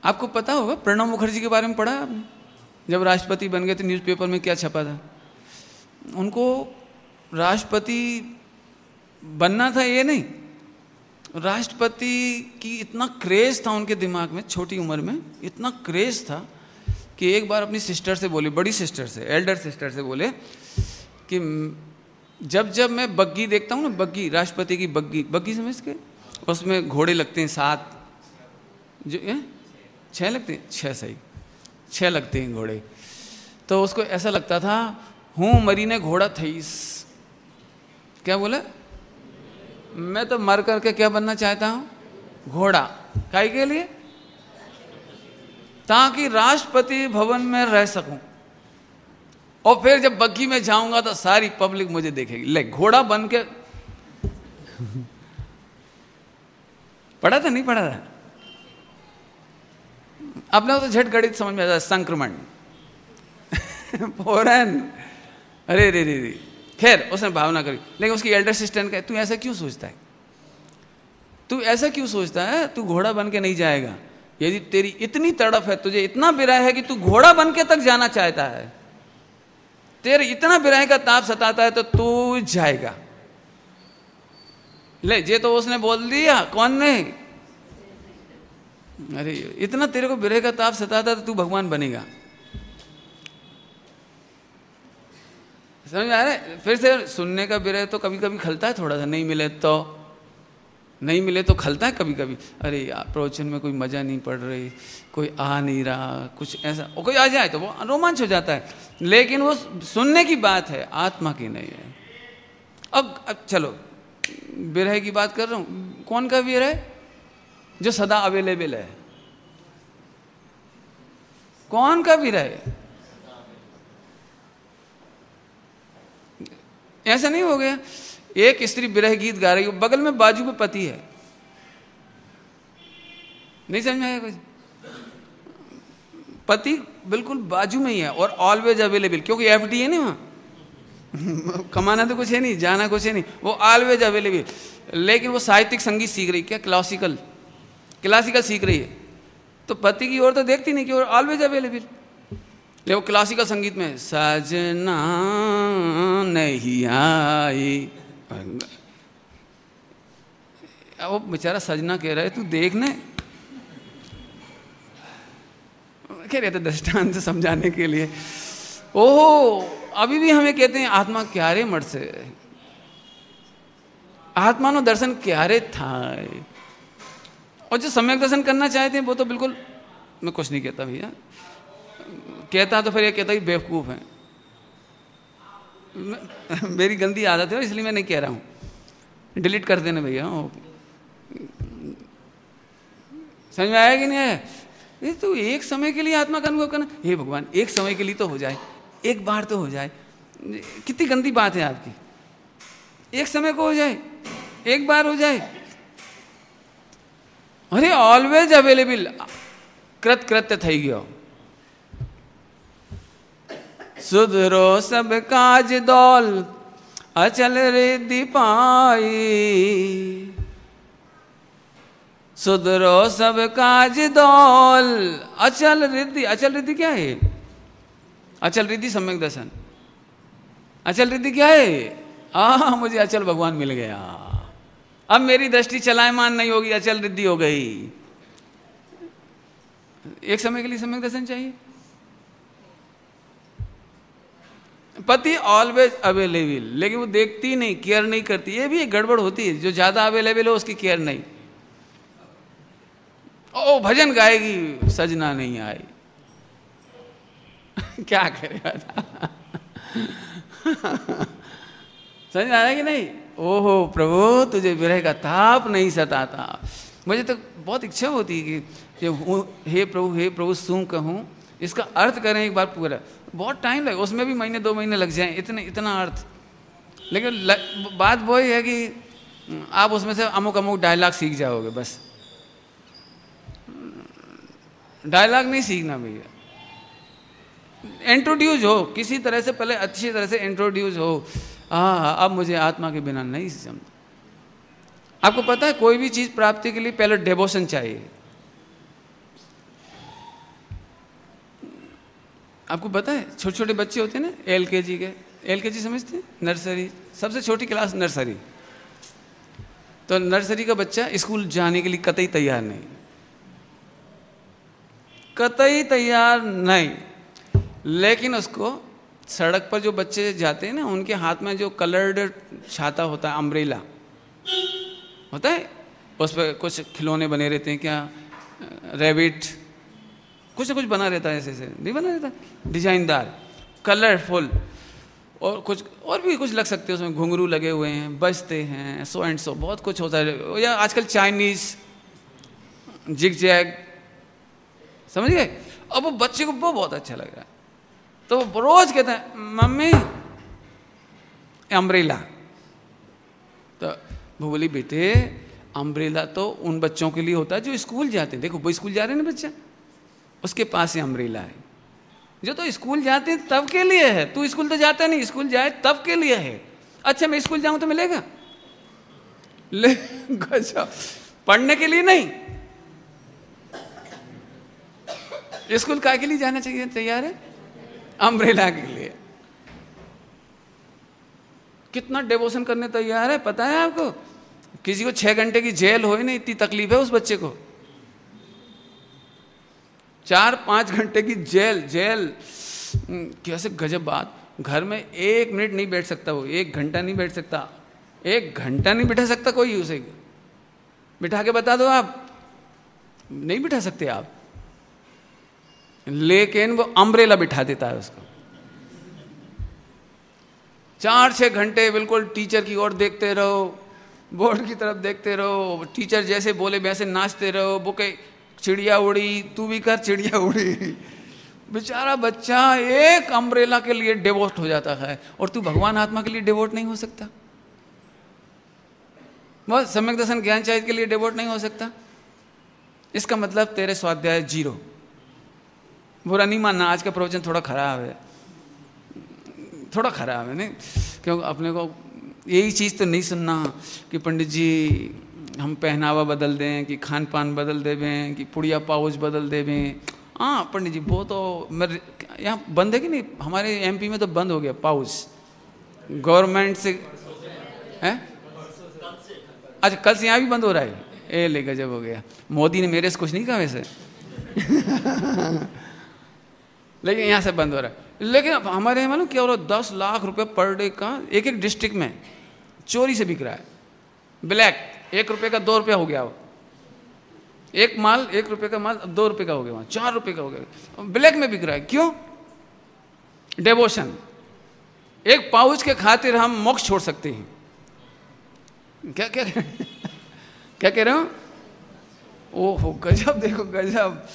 आपको पता होगा प्रणब मुखर्जी के बारे में पढ़ा आपने? जब राष्ट्रपति बन गए थे, न्यूज़पेपर में क्या छपा था? उनको राष्ट्रपति बनना था, ये नहीं, राष्ट्रपति की इतना क्रेज था उनके दिमाग में, छोटी उम्र में इतना क्रेज था कि एक बार अपनी सिस्टर से बोले, बड़ी सिस्टर से, एल्डर सिस्टर से बोले कि जब जब मैं बग्गी देखता हूँ ना, बग्गी, राष्ट्रपति की बग्गी, बग्गी समझ के, उसमें घोड़े लगते हैं 7, जो 6 लगते हैं, 6 सही, 6 लगते हैं घोड़े। तो उसको ऐसा लगता था, हूँ मरी ने घोड़ा थईस। क्या बोला? मैं तो मर करके क्या बनना चाहता हूँ? घोड़ा। काहे के लिए? ताकि राष्ट्रपति भवन में रह सकूं, और फिर जब बग्गी में जाऊंगा तो सारी पब्लिक मुझे देखेगी। ले, घोड़ा बन के पढ़ा था नहीं पढ़ा था? अपने तो झट गणित समझ में आता है, संक्रमण फोरन, अरे रे रे रे। खैर उसने भावना करी, लेकिन उसकी एल्डर सिस्टर ने कहा, तू ऐसा क्यों सोचता है? तू ऐसा क्यों सोचता है? तू घोड़ा बन के नहीं जाएगा। यदि तेरी इतनी तड़फ है, तुझे इतना विरह है कि तू घोड़ा बन के तक जाना चाहता है, तेरे इतना विरह का ताप सताता है, तो तू जाएगा। ले, ये तो उसने बोल दिया। कौन ने? अरे इतना तेरे को विरह का ताप सताता है तो तू भगवान बनेगा। समझ में आ रहा है? फिर से सुनने का विरह तो कभी कभी खलता है थोड़ा सा, नहीं मिले तो खलता है कभी कभी। अरे यार प्रवचन में कोई मजा नहीं पड़ रही, कोई आ नहीं रहा, कुछ ऐसा, और कोई आ जाए तो वो रोमांच हो जाता है, लेकिन वो सुनने की बात है, आत्मा की नहीं है। अब चलो विरह की बात कर रहा हूँ। कौन का विरह? जो सदा अवेलेबल है। कौन का विरह? ऐसा नहीं हो गया, एक स्त्री विरह गीत गा रही हो, बगल में बाजू में पति है, नहीं समझ में आया कुछ? पति बिल्कुल बाजू में ही है और ऑलवेज अवेलेबल, क्योंकि एफडी है ना वहां कमाना तो कुछ है नहीं, जाना कुछ है नहीं, वो ऑलवेज अवेलेबल। लेकिन वो साहित्यिक संगीत सीख रही, क्या क्लासिकल सीख रही है, तो पति की ओर तो देखती नहीं कि वो ऑलवेज अवेलेबल। वो क्लासिकल संगीत में सजना नहीं आई, वो बेचारा सजना कह रहा है तू देखने, कह रहे थे दृष्टांत से समझाने के लिए। ओहो, अभी भी हमें कहते हैं आत्मा क्यारे मर से, आत्मा नो दर्शन क्यारे था। और जो सम्यक दर्शन करना चाहते हैं वो तो बिल्कुल, मैं कुछ नहीं कहता भैया, कहता तो फिर ये कहता कि बेवकूफ़ है। मेरी गंदी आदत है इसलिए मैं नहीं कह रहा हूँ, डिलीट कर देना भैया। समझ में आया कि नहीं आया? ये तो एक समय के लिए आत्मा का अनुभव करना, हे भगवान एक समय के लिए तो हो जाए, एक बार तो हो जाए। कितनी गंदी बात है आपकी, एक समय को हो जाए, एक बार हो जाए। अरे ऑलवेज अवेलेबल, कृत्य થઈ ગયો। सुधरो सब काज दौल अचल रिद्धि पाई, सुधरो सब काज दौल अचल रिद्धि। अचल रिद्धि क्या है? अचल रिद्धि सम्यक दर्शन। अचल रिद्धि क्या है? मुझे अचल भगवान मिल गया, अब मेरी दृष्टि चलायमान नहीं होगी, अचल रिद्धि हो गई। एक समय के लिए सम्यक दर्शन चाहिए। पति ऑलवेज अवेलेबल, लेकिन वो देखती नहीं, केयर नहीं करती। ये भी एक गड़बड़ होती है, जो ज्यादा अवेलेबल हो उसकी केयर नहीं। ओ भजन गाएगी, सजना नहीं आई। क्या करे बता? समझ आया कि नहीं? ओहो प्रभु तुझे विरह का ताप नहीं सताता। मुझे तो बहुत इच्छा होती है कि हे प्रभु सूं कहूँ, इसका अर्थ करें एक बार पूरा। बहुत टाइम लगे, उसमें भी महीने 2 महीने लग जाएं, इतना अर्थ। लेकिन बात वही है कि आप उसमें से अमुक डायलॉग सीख जाओगे, बस। डायलॉग नहीं सीखना भैया, इंट्रोड्यूस हो किसी तरह से, पहले अच्छी तरह से इंट्रोड्यूस हो। अब मुझे आत्मा के बिना नहीं समझ। आपको पता है कोई भी चीज प्राप्ति के लिए पहले डिवोशन चाहिए। आपको पता है छोटे छोटे बच्चे होते हैं ना, LKG के, LKG समझते हैं? नर्सरी, सबसे छोटी क्लास नर्सरी। तो नर्सरी का बच्चा स्कूल जाने के लिए कतई तैयार नहीं, कतई तैयार नहीं। लेकिन उसको सड़क पर जो बच्चे जाते हैं ना, उनके हाथ में जो कलर्ड छाता होता है, अम्ब्रेला होता है, उस पर कुछ खिलौने बने रहते हैं, क्या रैबिट, कुछ ना कुछ बना रहता है, ऐसे ऐसे नहीं बना रहता, डिजाइनदार, कलरफुल, और कुछ और भी कुछ लग सकते हैं उसमें, घुंघरू लगे हुए हैं, बजते हैं, सो एंड सो, बहुत कुछ होता है। या आजकल चाइनीज जिग जैग, समझ गए? अब वो बच्चे को वो बहुत अच्छा लग रहा है, तो वो रोज कहते हैं मम्मी अम्ब्रेला। तो वो बोली बेटे अम्ब्रेला तो उन बच्चों के लिए होता है जो स्कूल जाते हैं। देखो वो स्कूल जा रहे हैं ना बच्चा, उसके पास ही अम्ब्रेला है। जो तो स्कूल जाते हैं तब के लिए है, तू स्कूल तो जाता नहीं, स्कूल जाए तब के लिए है। अच्छा मैं स्कूल जाऊं तो मिलेगा? ले पढ़ने के लिए नहीं, स्कूल काय के लिए जाना चाहिए, तैयार है? अम्ब्रेला के लिए। कितना डिवोशन करने तैयार है, पता है आपको? किसी को 6 घंटे की जेल हो ही नहीं, इतनी तकलीफ है उस बच्चे को। 4-5 घंटे की जेल कैसे गजब बात। घर में 1 मिनट नहीं बैठ सकता वो, 1 घंटा नहीं बैठ सकता, 1 घंटा नहीं बिठा सकता कोई उसे। बिठा के बता दो आप, नहीं बिठा सकते आप। लेकिन वो अम्ब्रेला बिठा देता है उसको। 4-6 घंटे बिल्कुल टीचर की ओर देखते रहो, बोर्ड की तरफ देखते रहो, टीचर जैसे बोले वैसे नाचते रहो। वो कहे चिड़िया उड़ी, तू भी कर चिड़िया उड़ी। बेचारा बच्चा एक अम्ब्रेला के लिए डिवोट हो जाता है, और तू भगवान आत्मा के लिए डिवोट नहीं हो सकता? बस सम्यक दर्शन ज्ञान चाहिए के लिए डिवोट नहीं हो सकता? इसका मतलब तेरे स्वाध्याय 0। बुरा नहीं मानना, आज का प्रवचन थोड़ा खराब है, थोड़ा खराब है नहीं, क्योंकि अपने को यही चीज़ तो नहीं सुनना कि पंडित जी हम पहनावा बदल दें, कि खान पान बदल देवें, कि पुड़िया पाउच बदल देवें। हाँ पंडित जी वो तो मेरे यहाँ बंद है कि नहीं? हमारे MP में तो बंद हो गया पाउच, गवर्नमेंट से है। अच्छा कल से यहाँ भी बंद हो रहा है? ए ले गजब हो गया, मोदी ने मेरे से कुछ नहीं कहा वैसे। लेकिन यहाँ से बंद हो रहा है। लेकिन हमारे यहाँ मालूम क्या हो रहा है? 10 लाख रुपए पर डे का एक डिस्ट्रिक्ट में चोरी से बिक रहा है, ब्लैक। 1 रुपये का 2 रुपया हो गया वो, एक माल 1 रुपये का माल 2 रुपये का हो गया, वहाँ 4 रुपये का हो गया, ब्लैक में बिक रहा है। क्यों? डिवोशन। एक पाउच के खातिर हम मोक्ष छोड़ सकते हैं। क्या क्या क्या कह रहे हो? ओहो गजब, देखो गजब,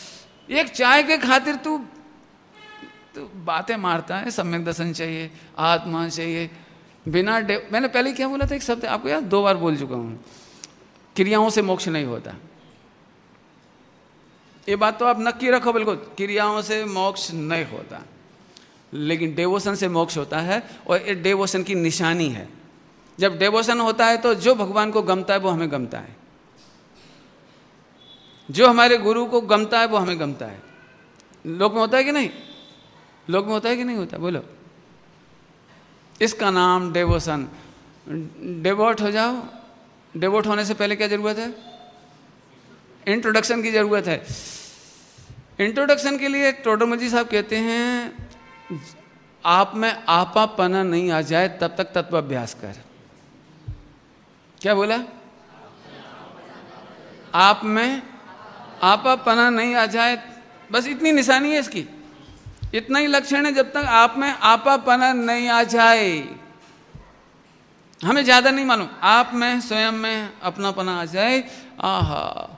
एक चाय के खातिर तू बातें मारता है। सम्यक दर्शन चाहिए, आत्मा चाहिए, बिना मैंने पहले क्या बोला था, एक शब्द आपको याद, 2 बार बोल चुका हूँ, क्रियाओं से मोक्ष नहीं होता। ये बात तो आप नक्की रखो बिल्कुल, क्रियाओं से मोक्ष नहीं होता, लेकिन डेवोशन से मोक्ष होता है। और ये डेवोशन की निशानी है। जब डेवोशन होता है तो जो भगवान को गमता है वो हमें गमता है, जो हमारे गुरु को गमता है वो हमें गमता है। लोक में होता है कि नहीं? लोक में होता है कि नहीं होता? बोलो। इसका नाम डेवोशन। डेवोट हो जाओ। डेवोट होने से पहले क्या जरूरत है? इंट्रोडक्शन की जरूरत है। इंट्रोडक्शन के लिए टोडरमल साहब कहते हैं, आप में आपापना नहीं आ जाए तब तक तत्व अभ्यास कर। क्या बोला? आप में आपापना नहीं आ जाए, बस इतनी निशानी है इसकी, इतना ही लक्षण है। जब तक आप में आपापना नहीं आ जाए, हमें ज्यादा नहीं मालूम, आप में स्वयं में अपनापना आ जाए, आहा,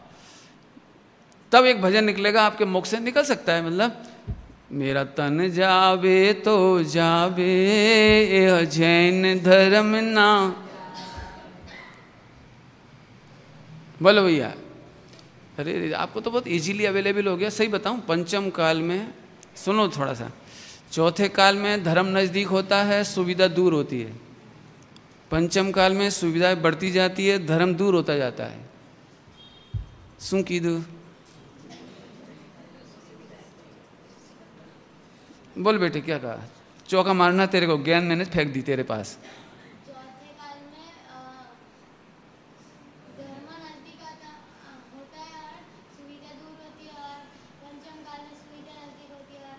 तब एक भजन निकलेगा, आपके मुख से निकल सकता है। मतलब मेरा तन जावे तो जावे यह जैन धर्म ना। बोलो भैया। अरे आपको तो बहुत इजीली अवेलेबल हो गया। सही बताऊं, पंचम काल में, सुनो थोड़ा सा, चौथे काल में धर्म नजदीक होता है, सुविधा दूर होती है। पंचम काल में सुविधाएं बढ़ती जाती है, धर्म दूर होता जाता है। શું કીધું? बोल बेटे क्या कहा? चौका मारना तेरे को, ज्ञान मैंने फेंक दी तेरे पास। चौथे काल में धर्म नजदीक होता है और सुविधा दूर होती है, और पंचम काल में सुविधा नजदीक होती है।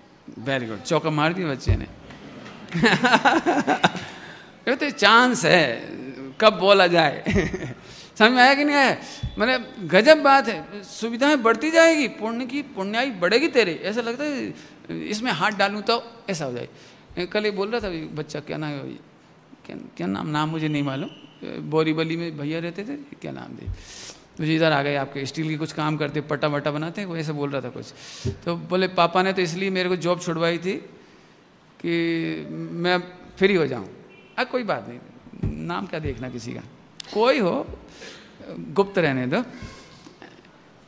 वेरी गुड, चौका मार दिया बच्चे ने। ये तो चांस है कब बोला जाए। समझ में आया कि नहीं आया? मैंने गजब बात है, सुविधाएं बढ़ती जाएगी, पुण्य की पुण्याई बढ़ेगी तेरे। ऐसा लगता है इसमें हाथ डालूं तो ऐसा हो जाए। कल ये बोल रहा था बच्चा, क्या नाम है, क्या नाम मुझे नहीं मालूम, बोरीवली में भैया रहते थे, क्या नाम थे, मुझे इधर आ गए, आपके स्टील की कुछ काम करते, पट्टा वट्टा बनाते हैं, वो ऐसे बोल रहा था कुछ। तो बोले पापा ने तो इसलिए मेरे को जॉब छुड़वाई थी कि मैं फ्री हो जाऊँ। कोई बात नहीं, नाम क्या देखना किसी का, कोई हो, गुप्त रहने दो।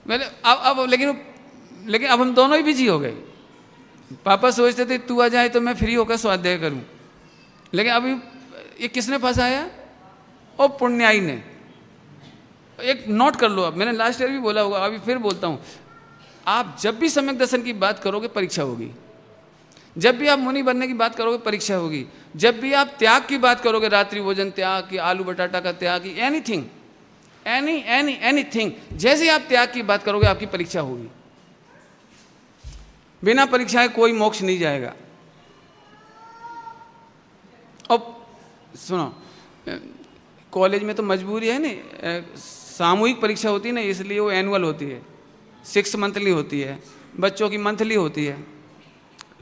मैंने अब लेकिन अब हम दोनों ही बिजी हो गए। पापा सोचते थे तू आ जाए तो मैं फ्री होकर स्वाध्याय करूं, लेकिन अभी ये किसने फंसाया? ओ पुण्याई ने। एक नोट कर लो, अब मैंने लास्ट ईयर भी बोला होगा, अभी फिर बोलता हूं, आप जब भी सम्यक दर्शन की बात करोगे परीक्षा होगी, जब भी आप मुनि बनने की बात करोगे परीक्षा होगी, जब भी आप त्याग की बात करोगे, रात्रि भोजन त्याग की, आलू बटाटा का त्याग की, एनीथिंग, एनीथिंग, जैसे आप त्याग की बात करोगे आपकी परीक्षा होगी। बिना परीक्षाएं कोई मोक्ष नहीं जाएगा। अब सुनो, कॉलेज में तो मजबूरी है नहीं, सामूहिक परीक्षा होती है ना, इसलिए वो एनुअल होती है, 6 मंथली होती है, बच्चों की मंथली होती है।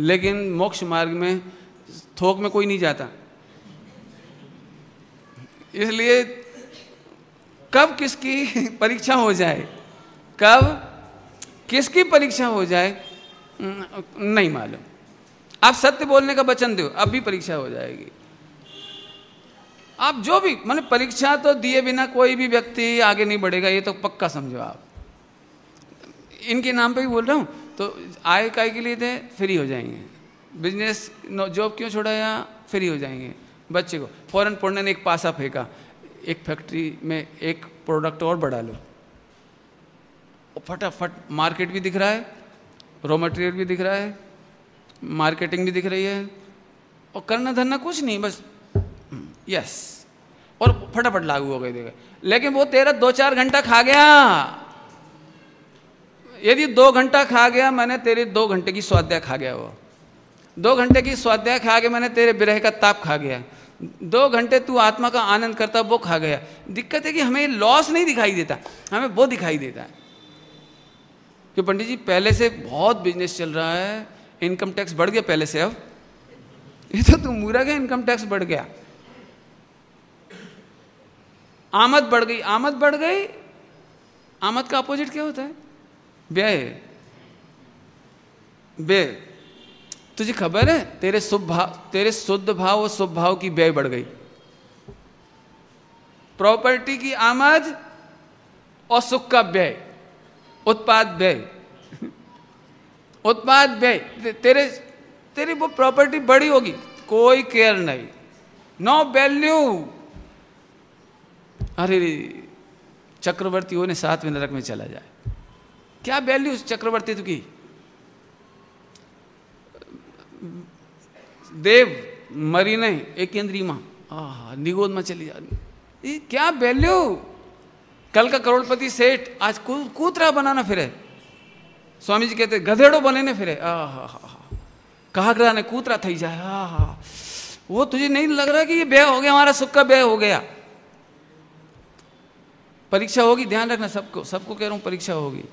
लेकिन मोक्ष मार्ग में थोक में कोई नहीं जाता, इसलिए कब किसकी परीक्षा हो जाए, कब किसकी परीक्षा हो जाए नहीं मालूम। आप सत्य बोलने का वचन दो, अब भी परीक्षा हो जाएगी। आप जो भी, मतलब परीक्षा तो दिए बिना कोई भी व्यक्ति आगे नहीं बढ़ेगा, ये तो पक्का समझो आप। इनके नाम पे भी बोल रहा हूँ, तो आय काय के लिए थे, फ्री हो जाएंगे। बिजनेस जॉब क्यों छोड़ाया? फ्री हो जाएंगे। बच्चे को फौरन पुण्य ने एक पासा फेंका, एक फैक्ट्री में एक प्रोडक्ट और बढ़ा लो, फटाफट मार्केट भी दिख रहा है, रॉ मटेरियल भी दिख रहा है, मार्केटिंग भी दिख रही है, और करना धरना कुछ नहीं, बस यस, और फटाफट लागू हो गए देगा। लेकिन वो तेरा 2-4 घंटा खा गया। यदि 2 घंटा खा गया, मैंने तेरे 2 घंटे की स्वाध्याय खा गया। वो 2 घंटे की स्वाध्याय खा के मैंने तेरे विरह का ताप खा गया। 2 घंटे तू आत्मा का आनंद करता, वो खा गया। दिक्कत है कि हमें लॉस नहीं दिखाई देता, हमें वो दिखाई देता है कि पंडित जी पहले से बहुत बिजनेस चल रहा है, इनकम टैक्स बढ़ गया पहले से, अब ये तो तू मूरा गया, इनकम टैक्स बढ़ गया, आमद बढ़ गई, आमद बढ़ गई, आमद का अपोजिट क्या होता है? व्यय। व्यय। तुझे खबर है तेरे शुद्ध भाव और शुभ भाव की व्यय बढ़ गई। प्रॉपर्टी की आमद और सुख का व्यय, उत्पाद व्यय। उत्पाद व्यय, तेरी वो प्रॉपर्टी बड़ी होगी, कोई केयर नहीं, नो वैल्यू। अरे चक्रवर्ती होने 7वें नरक में चला जाए, क्या वैल्यू चक्रवर्ती की? देव मरी नहीं, एक केंद्रीय मां निगोद में चली जा, क्या वैल्यू? कल का करोड़पति सेठ आज कूतरा बनाना फिरे। स्वामी जी कहते गधेड़ो बने ने फिरे। कहागरा ने कूतरा थई जाए। वो तुझे नहीं लग रहा कि ये व्यय हो गया, हमारा सुख का व्यय हो गया? परीक्षा होगी, ध्यान रखना, सबको कह रहा हूं परीक्षा होगी।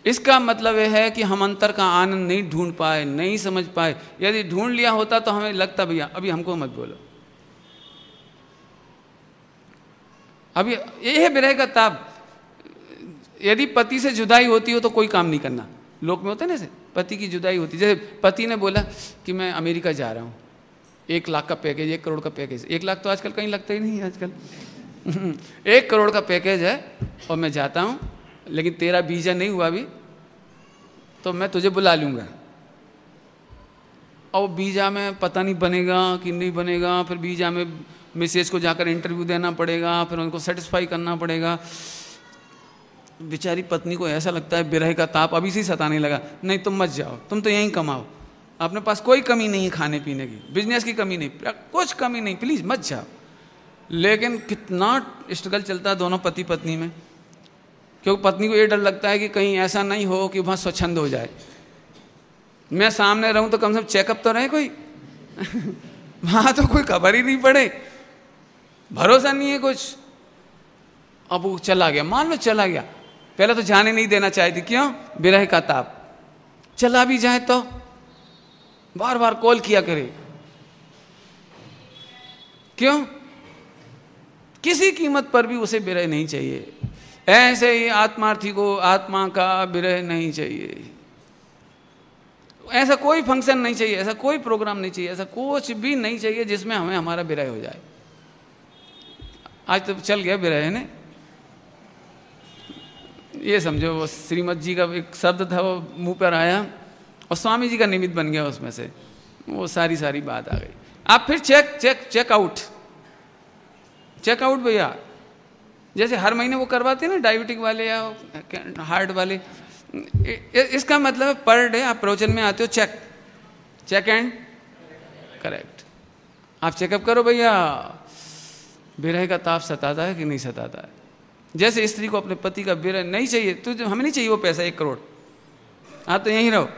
इसका मतलब यह है कि हम अंतर का आनंद नहीं ढूंढ पाए, नहीं समझ पाए। यदि ढूंढ लिया होता तो हमें लगता भैया अभी हमको मत बोलो। अभी ये है विरह का ताप। यदि पति से जुदाई होती हो तो कोई काम नहीं करना। लोक में होता है ना, ऐसे पति की जुदाई होती, जैसे पति ने बोला कि मैं अमेरिका जा रहा हूँ, 1 लाख का पैकेज, 1 करोड़ का पैकेज। 1 लाख तो आजकल कहीं लगता ही नहीं है आजकल। 1 करोड़ का पैकेज है और मैं जाता हूँ, लेकिन तेरा वीजा नहीं हुआ अभी, तो मैं तुझे बुला लूँगा। और वीजा में पता नहीं बनेगा कि नहीं बनेगा, फिर वीजा में मिसेज को जाकर इंटरव्यू देना पड़ेगा, फिर उनको सेटिस्फाई करना पड़ेगा। बेचारी पत्नी को ऐसा लगता है विरह का ताप अभी से सताने लगा, नहीं तुम मत जाओ, तुम तो यहीं कमाओ, अपने पास कोई कमी नहीं है खाने पीने की, बिजनेस की कमी नहीं, कुछ कमी नहीं, प्लीज मत जाओ। लेकिन कितना स्ट्रगल चलता है दोनों पति पत्नी में, क्योंकि पत्नी को ये डर लगता है कि कहीं ऐसा नहीं हो कि वहाँ स्वच्छंद हो जाए। मैं सामने रहूं तो कम से कम चेकअप तो रहे कोई। वहाँ तो कोई खबर ही नहीं पड़े, भरोसा नहीं है कुछ। अब वो चला गया, मान लो चला गया, पहले तो जाने नहीं देना चाहती, क्यों? विरह का ताप। चला भी जाए तो बार बार कॉल किया करे, क्यों? किसी कीमत पर भी उसे विरह नहीं चाहिए। ऐसे ही आत्मार्थी को आत्मा का विरह नहीं चाहिए। ऐसा कोई फंक्शन नहीं चाहिए, ऐसा कोई प्रोग्राम नहीं चाहिए, ऐसा कुछ भी नहीं चाहिए जिसमें हमें हमारा विरह हो जाए। आज तो चल गया विरह ने, ये समझो वो श्रीमद जी का एक शब्द था, वो मुंह पर आया और स्वामी जी का निमित्त बन गया, उसमें से वो सारी बात आ गई। आप फिर चेक आउट भैया, जैसे हर महीने वो करवाते हैं ना डायबिटिक वाले या हार्ट वाले। इसका मतलब पर डे आप प्रवचन में आते हो, चेक एंड करेक्ट। आप चेकअप करो भैया, विरह का ताप सताता है कि नहीं सताता है। जैसे स्त्री को अपने पति का विरह नहीं चाहिए, तो हमें नहीं चाहिए वो पैसा 1 करोड़, आप तो यहीं रहो,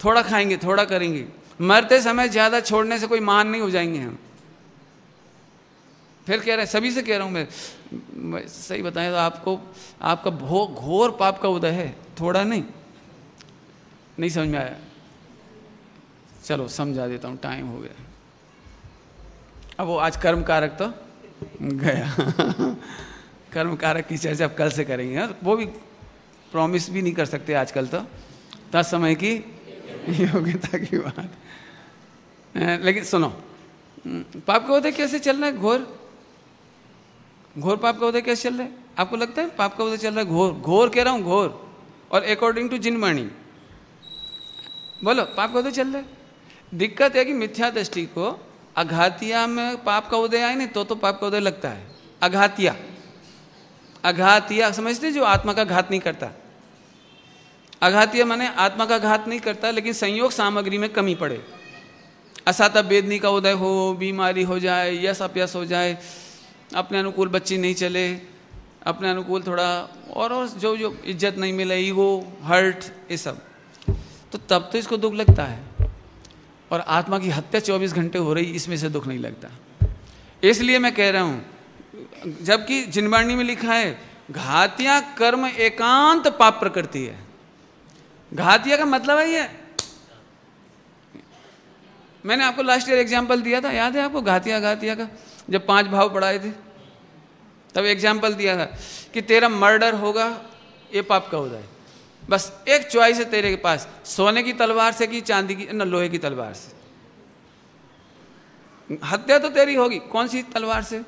थोड़ा खाएंगे थोड़ा करेंगे, मरते समय ज्यादा छोड़ने से कोई महान नहीं हो जाएंगे हम। फिर कह रहे, सभी से कह रहा हूं मैं सही बताएं तो आपको, आपका घोर पाप का उदय है, थोड़ा नहीं समझ में आया? चलो समझा देता हूं, टाइम हो गया। अब वो आज कर्म कारक तो गया। कर्म कारक की चर्चा अब कल से करेंगे, वो भी प्रॉमिस भी नहीं कर सकते आजकल, तो तत्समय की योग्यता की बात। लेकिन सुनो, पाप का उदय कैसे चल रहा है? घोर पाप का उदय कैसे चल रहा है? आपको लगता है पाप का उदय चल रहा है? घोर कह रहा हूं, घोर। और अकॉर्डिंग टू जिनवाणी बोलो पाप का उदय चल रहा है। दिक्कत है कि मिथ्या दृष्टि को अघातिया में पाप का उदय आए नहीं तो पाप का उदय लगता है। अघातिया समझते, जो आत्मा का घात नहीं करता। अघातिया माने आत्मा का घात नहीं करता, लेकिन संयोग सामग्री में कमी पड़े, असाता वेदनी का उदय हो, बीमारी हो जाए, यश अपयश हो जाए, अपने अनुकूल बच्चे नहीं चले, अपने अनुकूल थोड़ा और जो इज्जत नहीं मिले, ईगो हर्ट, ये सब, तो तब तो इसको दुख लगता है। और आत्मा की हत्या 24 घंटे हो रही, इसमें से दुख नहीं लगता। इसलिए मैं कह रहा हूं, जबकि जिनवाणी में लिखा है घातिया कर्म एकांत पाप प्रकृति है। घातिया का मतलब है ये, मैंने आपको लास्ट ईयर एग्जाम्पल दिया था, याद है आपको? घातिया का जब 5 भाव पढ़ाए थे, तब एग्जाम्पल दिया था कि तेरा मर्डर होगा, ये पाप का उदय। बस एक चॉइस है तेरे के पास, सोने की तलवार से कि चांदी की, न लोहे की तलवार से। हत्या तो तेरी होगी, कौन सी तलवार से?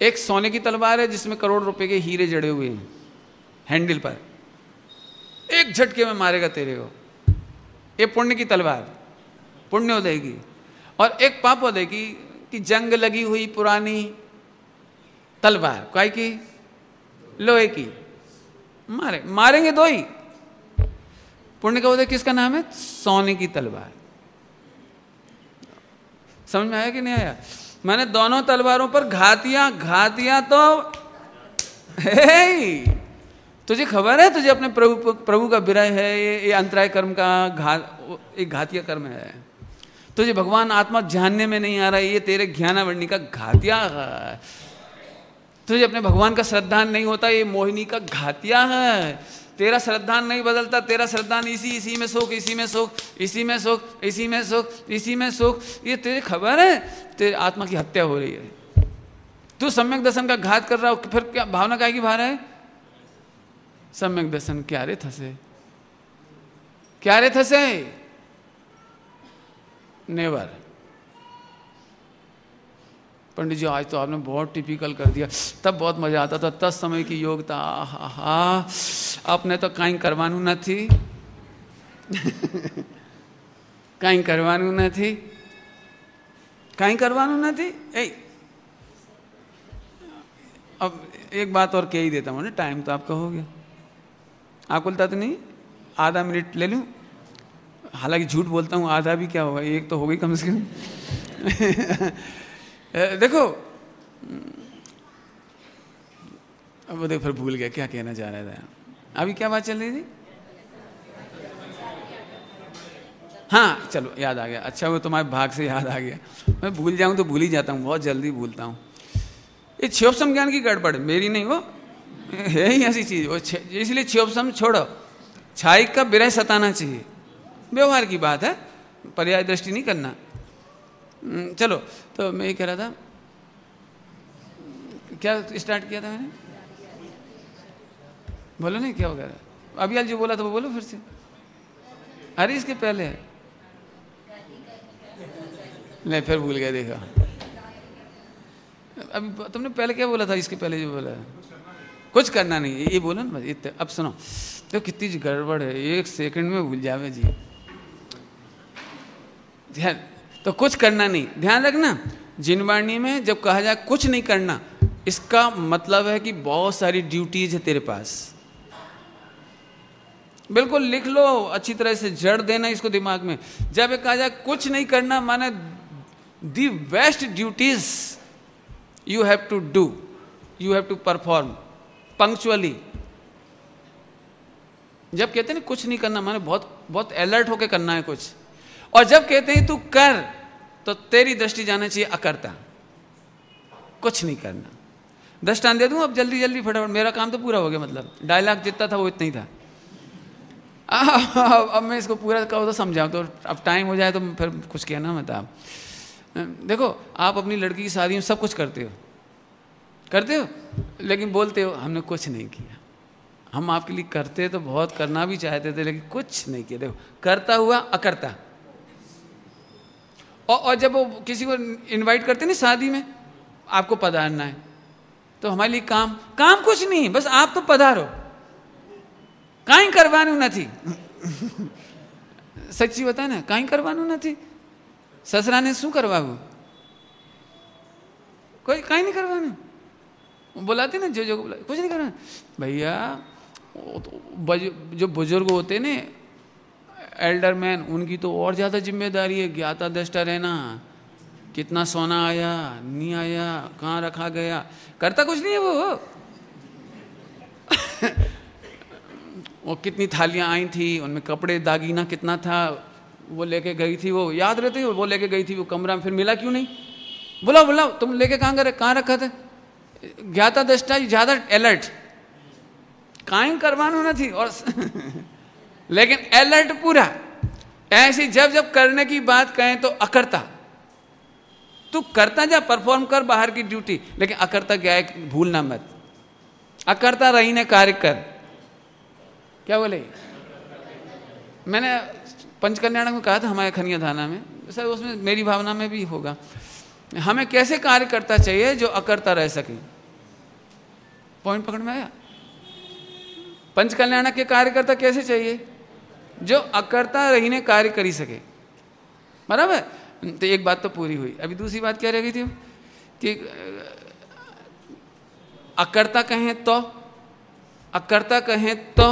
एक सोने की तलवार है जिसमें करोड़ रुपए के हीरे जड़े हुए हैं हैंडल पर, एक झटके में मारेगा तेरे को। ये पुण्य की तलवार, पुण्य उदय की। और एक पाप उदय की कि जंग लगी हुई पुरानी तलवार, काय की? लोहे की। मारेंगे दो ही। पुण्य का उदय किसका नाम है? सोने की तलवार। समझ में आया कि नहीं आया? मैंने दोनों तलवारों पर घातियां तो है। तुझे खबर है, तुझे अपने प्रभु का विरह है, ये अंतराय कर्म का एक घातिया कर्म है। तुझे भगवान आत्मा जानने में नहीं आ रहा है, ये तेरे ज्ञानावरणी का घातिया है। तुझे अपने भगवान का श्रद्धान नहीं होता, ये मोहिनी का घातिया है। तेरा श्रद्धान नहीं बदलता, तेरा श्रद्धान इसी में सुख, इसी में सुख, इसी में सुख, इसी में सुख, इसी में सुख। ये तुझे खबर है तेरे आत्मा की हत्या हो रही है। तू सम्यक दर्शन का घात कर रहा हो, फिर क्या भावना काहे की भार है? सम्यक दर्शन क्या रे थसे, क्या रे थसे? नेवर। पंडित जी आज तो आपने बहुत टिपिकल कर दिया, तब बहुत मजा आता था, तब समय की योग्यता, आपने तो कहीं करवानू न थी कहीं करवानू न थी, कहीं करवानू न थी। अब एक बात और कह ही देता हूँ ना, टाइम तो आपका हो गया। आपको बोलता तो नहीं, आधा मिनट ले लूँ? हालांकि झूठ बोलता हूँ, आधा भी क्या होगा, एक तो हो गई कम से कम देखो, अब देखो फिर भूल गया क्या कहना चाह रहा था। अभी क्या बात चल रही थी? हाँ चलो याद आ गया। अच्छा वो तुम्हारे भाग से याद आ गया। मैं भूल जाऊँ तो भूल ही जाता हूँ, बहुत जल्दी भूलता हूँ। ये क्षोभसम ज्ञान की गड़बड़ मेरी नहीं, वो है ही ऐसी चीज़। वो इसलिए क्षोभसम छोड़ो, छाई का विरह सताना चाहिए, व्यवहार की बात है, पर्याय दृष्टि नहीं करना। चलो, तो मैं ये कह रहा था, क्या स्टार्ट किया था मैंने? बोलो नहीं क्या हो गया? अभी आज जो बोला था वो बोलो फिर से। अरे इसके पहले नहीं, फिर भूल गया। देखा अभी तुमने पहले क्या बोला था? इसके पहले जो बोला कुछ करना नहीं, ये बोलो ना बस। अब सुनो तो कितनी गड़बड़ है, एक सेकंड में भूल जावे जी। ध्यान तो कुछ करना नहीं, ध्यान रखना। जिनवाणी में जब कहा जाए कुछ नहीं करना, इसका मतलब है कि बहुत सारी ड्यूटीज है तेरे पास। बिल्कुल लिख लो, अच्छी तरह से जड़ देना इसको दिमाग में। जब कहा जाए कुछ नहीं करना, माने the best duties you have to do, you have to perform punctually. जब कहते हैं ना कुछ नहीं करना, माने बहुत बहुत अलर्ट होकर करना है कुछ। और जब कहते हैं तू कर, तो तेरी दृष्टि जाना चाहिए अकर्ता, कुछ नहीं करना। दृष्टांत दे दूं अब जल्दी जल्दी फटाफट, मेरा काम तो पूरा हो गया। मतलब डायलॉग जितना था वो इतना ही था। अब मैं इसको पूरा कहो तो समझाऊं, तो अब टाइम हो जाए तो फिर कुछ कहना मत आप। देखो आप अपनी लड़की की शादी में सब कुछ करते हो, लेकिन बोलते हो हमने कुछ नहीं किया। हम आपके लिए करते तो बहुत, करना भी चाहते थे, लेकिन कुछ नहीं किया। देखो करता हुआ अकर्ता। और जब वो किसी को इनवाइट करते ना शादी में, आपको पधारना है, तो हमारे लिए काम कुछ नहीं, बस आप तो पधारो, काई करवानू नहीं। सच्ची बता ना, काई करवानू नहीं। ससरा ने शू करवाऊ? कोई काई नहीं करवाना। बुलाते ना जो बुला, कुछ नहीं करना भैया। जो बुजुर्ग होते ने एल्डर मैन, उनकी तो और ज़्यादा जिम्मेदारी है, ज्ञाता दृष्टा रहना। कितना सोना आया, नहीं आया, कहाँ रखा गया, करता कुछ नहीं है वो। वो कितनी थालियाँ आई थी, उनमें कपड़े दागीना कितना था, वो लेके गई थी, वो याद रहती है। वो लेके गई थी वो कमरा में, फिर मिला क्यों नहीं? बुलाओ तुम लेके कहाँ गए, कहाँ रखा था? ज्ञाता दृष्टा ज़्यादा अलर्ट, कायम करवाना न थी। और लेकिन अलर्ट पूरा। ऐसी जब जब करने की बात कहें तो अकर्ता। तू करता जा, परफॉर्म कर बाहर की ड्यूटी, लेकिन अकर्ता क्या है भूलना मत। अकर्ता रही ने कार्य कर। क्या बोले? मैंने पंचकल्याण में कहा था हमारे खनिया थाना में, सर उसमें मेरी भावना में भी होगा, हमें कैसे कार्य करता चाहिए जो अकर्ता रह सके। पॉइंट पकड़ में आया? पंचकल्याण के कार्यकर्ता कैसे चाहिए? जो अकर्ता रहीने कार्य करी सके, बराबर। तो एक बात तो पूरी हुई। अभी दूसरी बात क्या रह गई थी कि अकर्ता कहें तो, अकर्ता कहें तो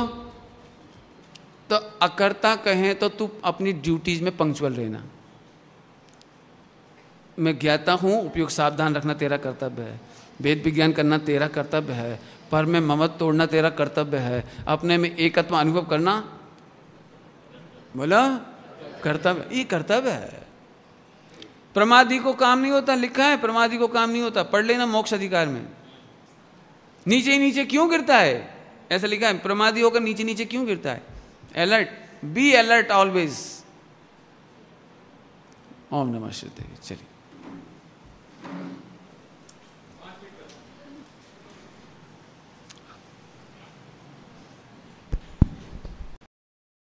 अकर्ता कहें तो तू अपनी ड्यूटीज में पंक्चुअल रहना। मैं ज्ञाता हूं, उपयोग सावधान रखना तेरा कर्तव्य है, वेद विज्ञान करना तेरा कर्तव्य है, पर में ममत तोड़ना तेरा कर्तव्य है, अपने में एकत्व अनुभव करना बोला कर्तव्य, ये कर्तव्य है। प्रमादी को काम नहीं होता, लिखा है प्रमादी को काम नहीं होता, पढ़ लेना मोक्ष अधिकार में। नीचे ही नीचे क्यों गिरता है, ऐसा लिखा है, प्रमादी होकर नीचे नीचे क्यों गिरता है। Alert, be alert always. ओम नमः शिवाय। चलिए।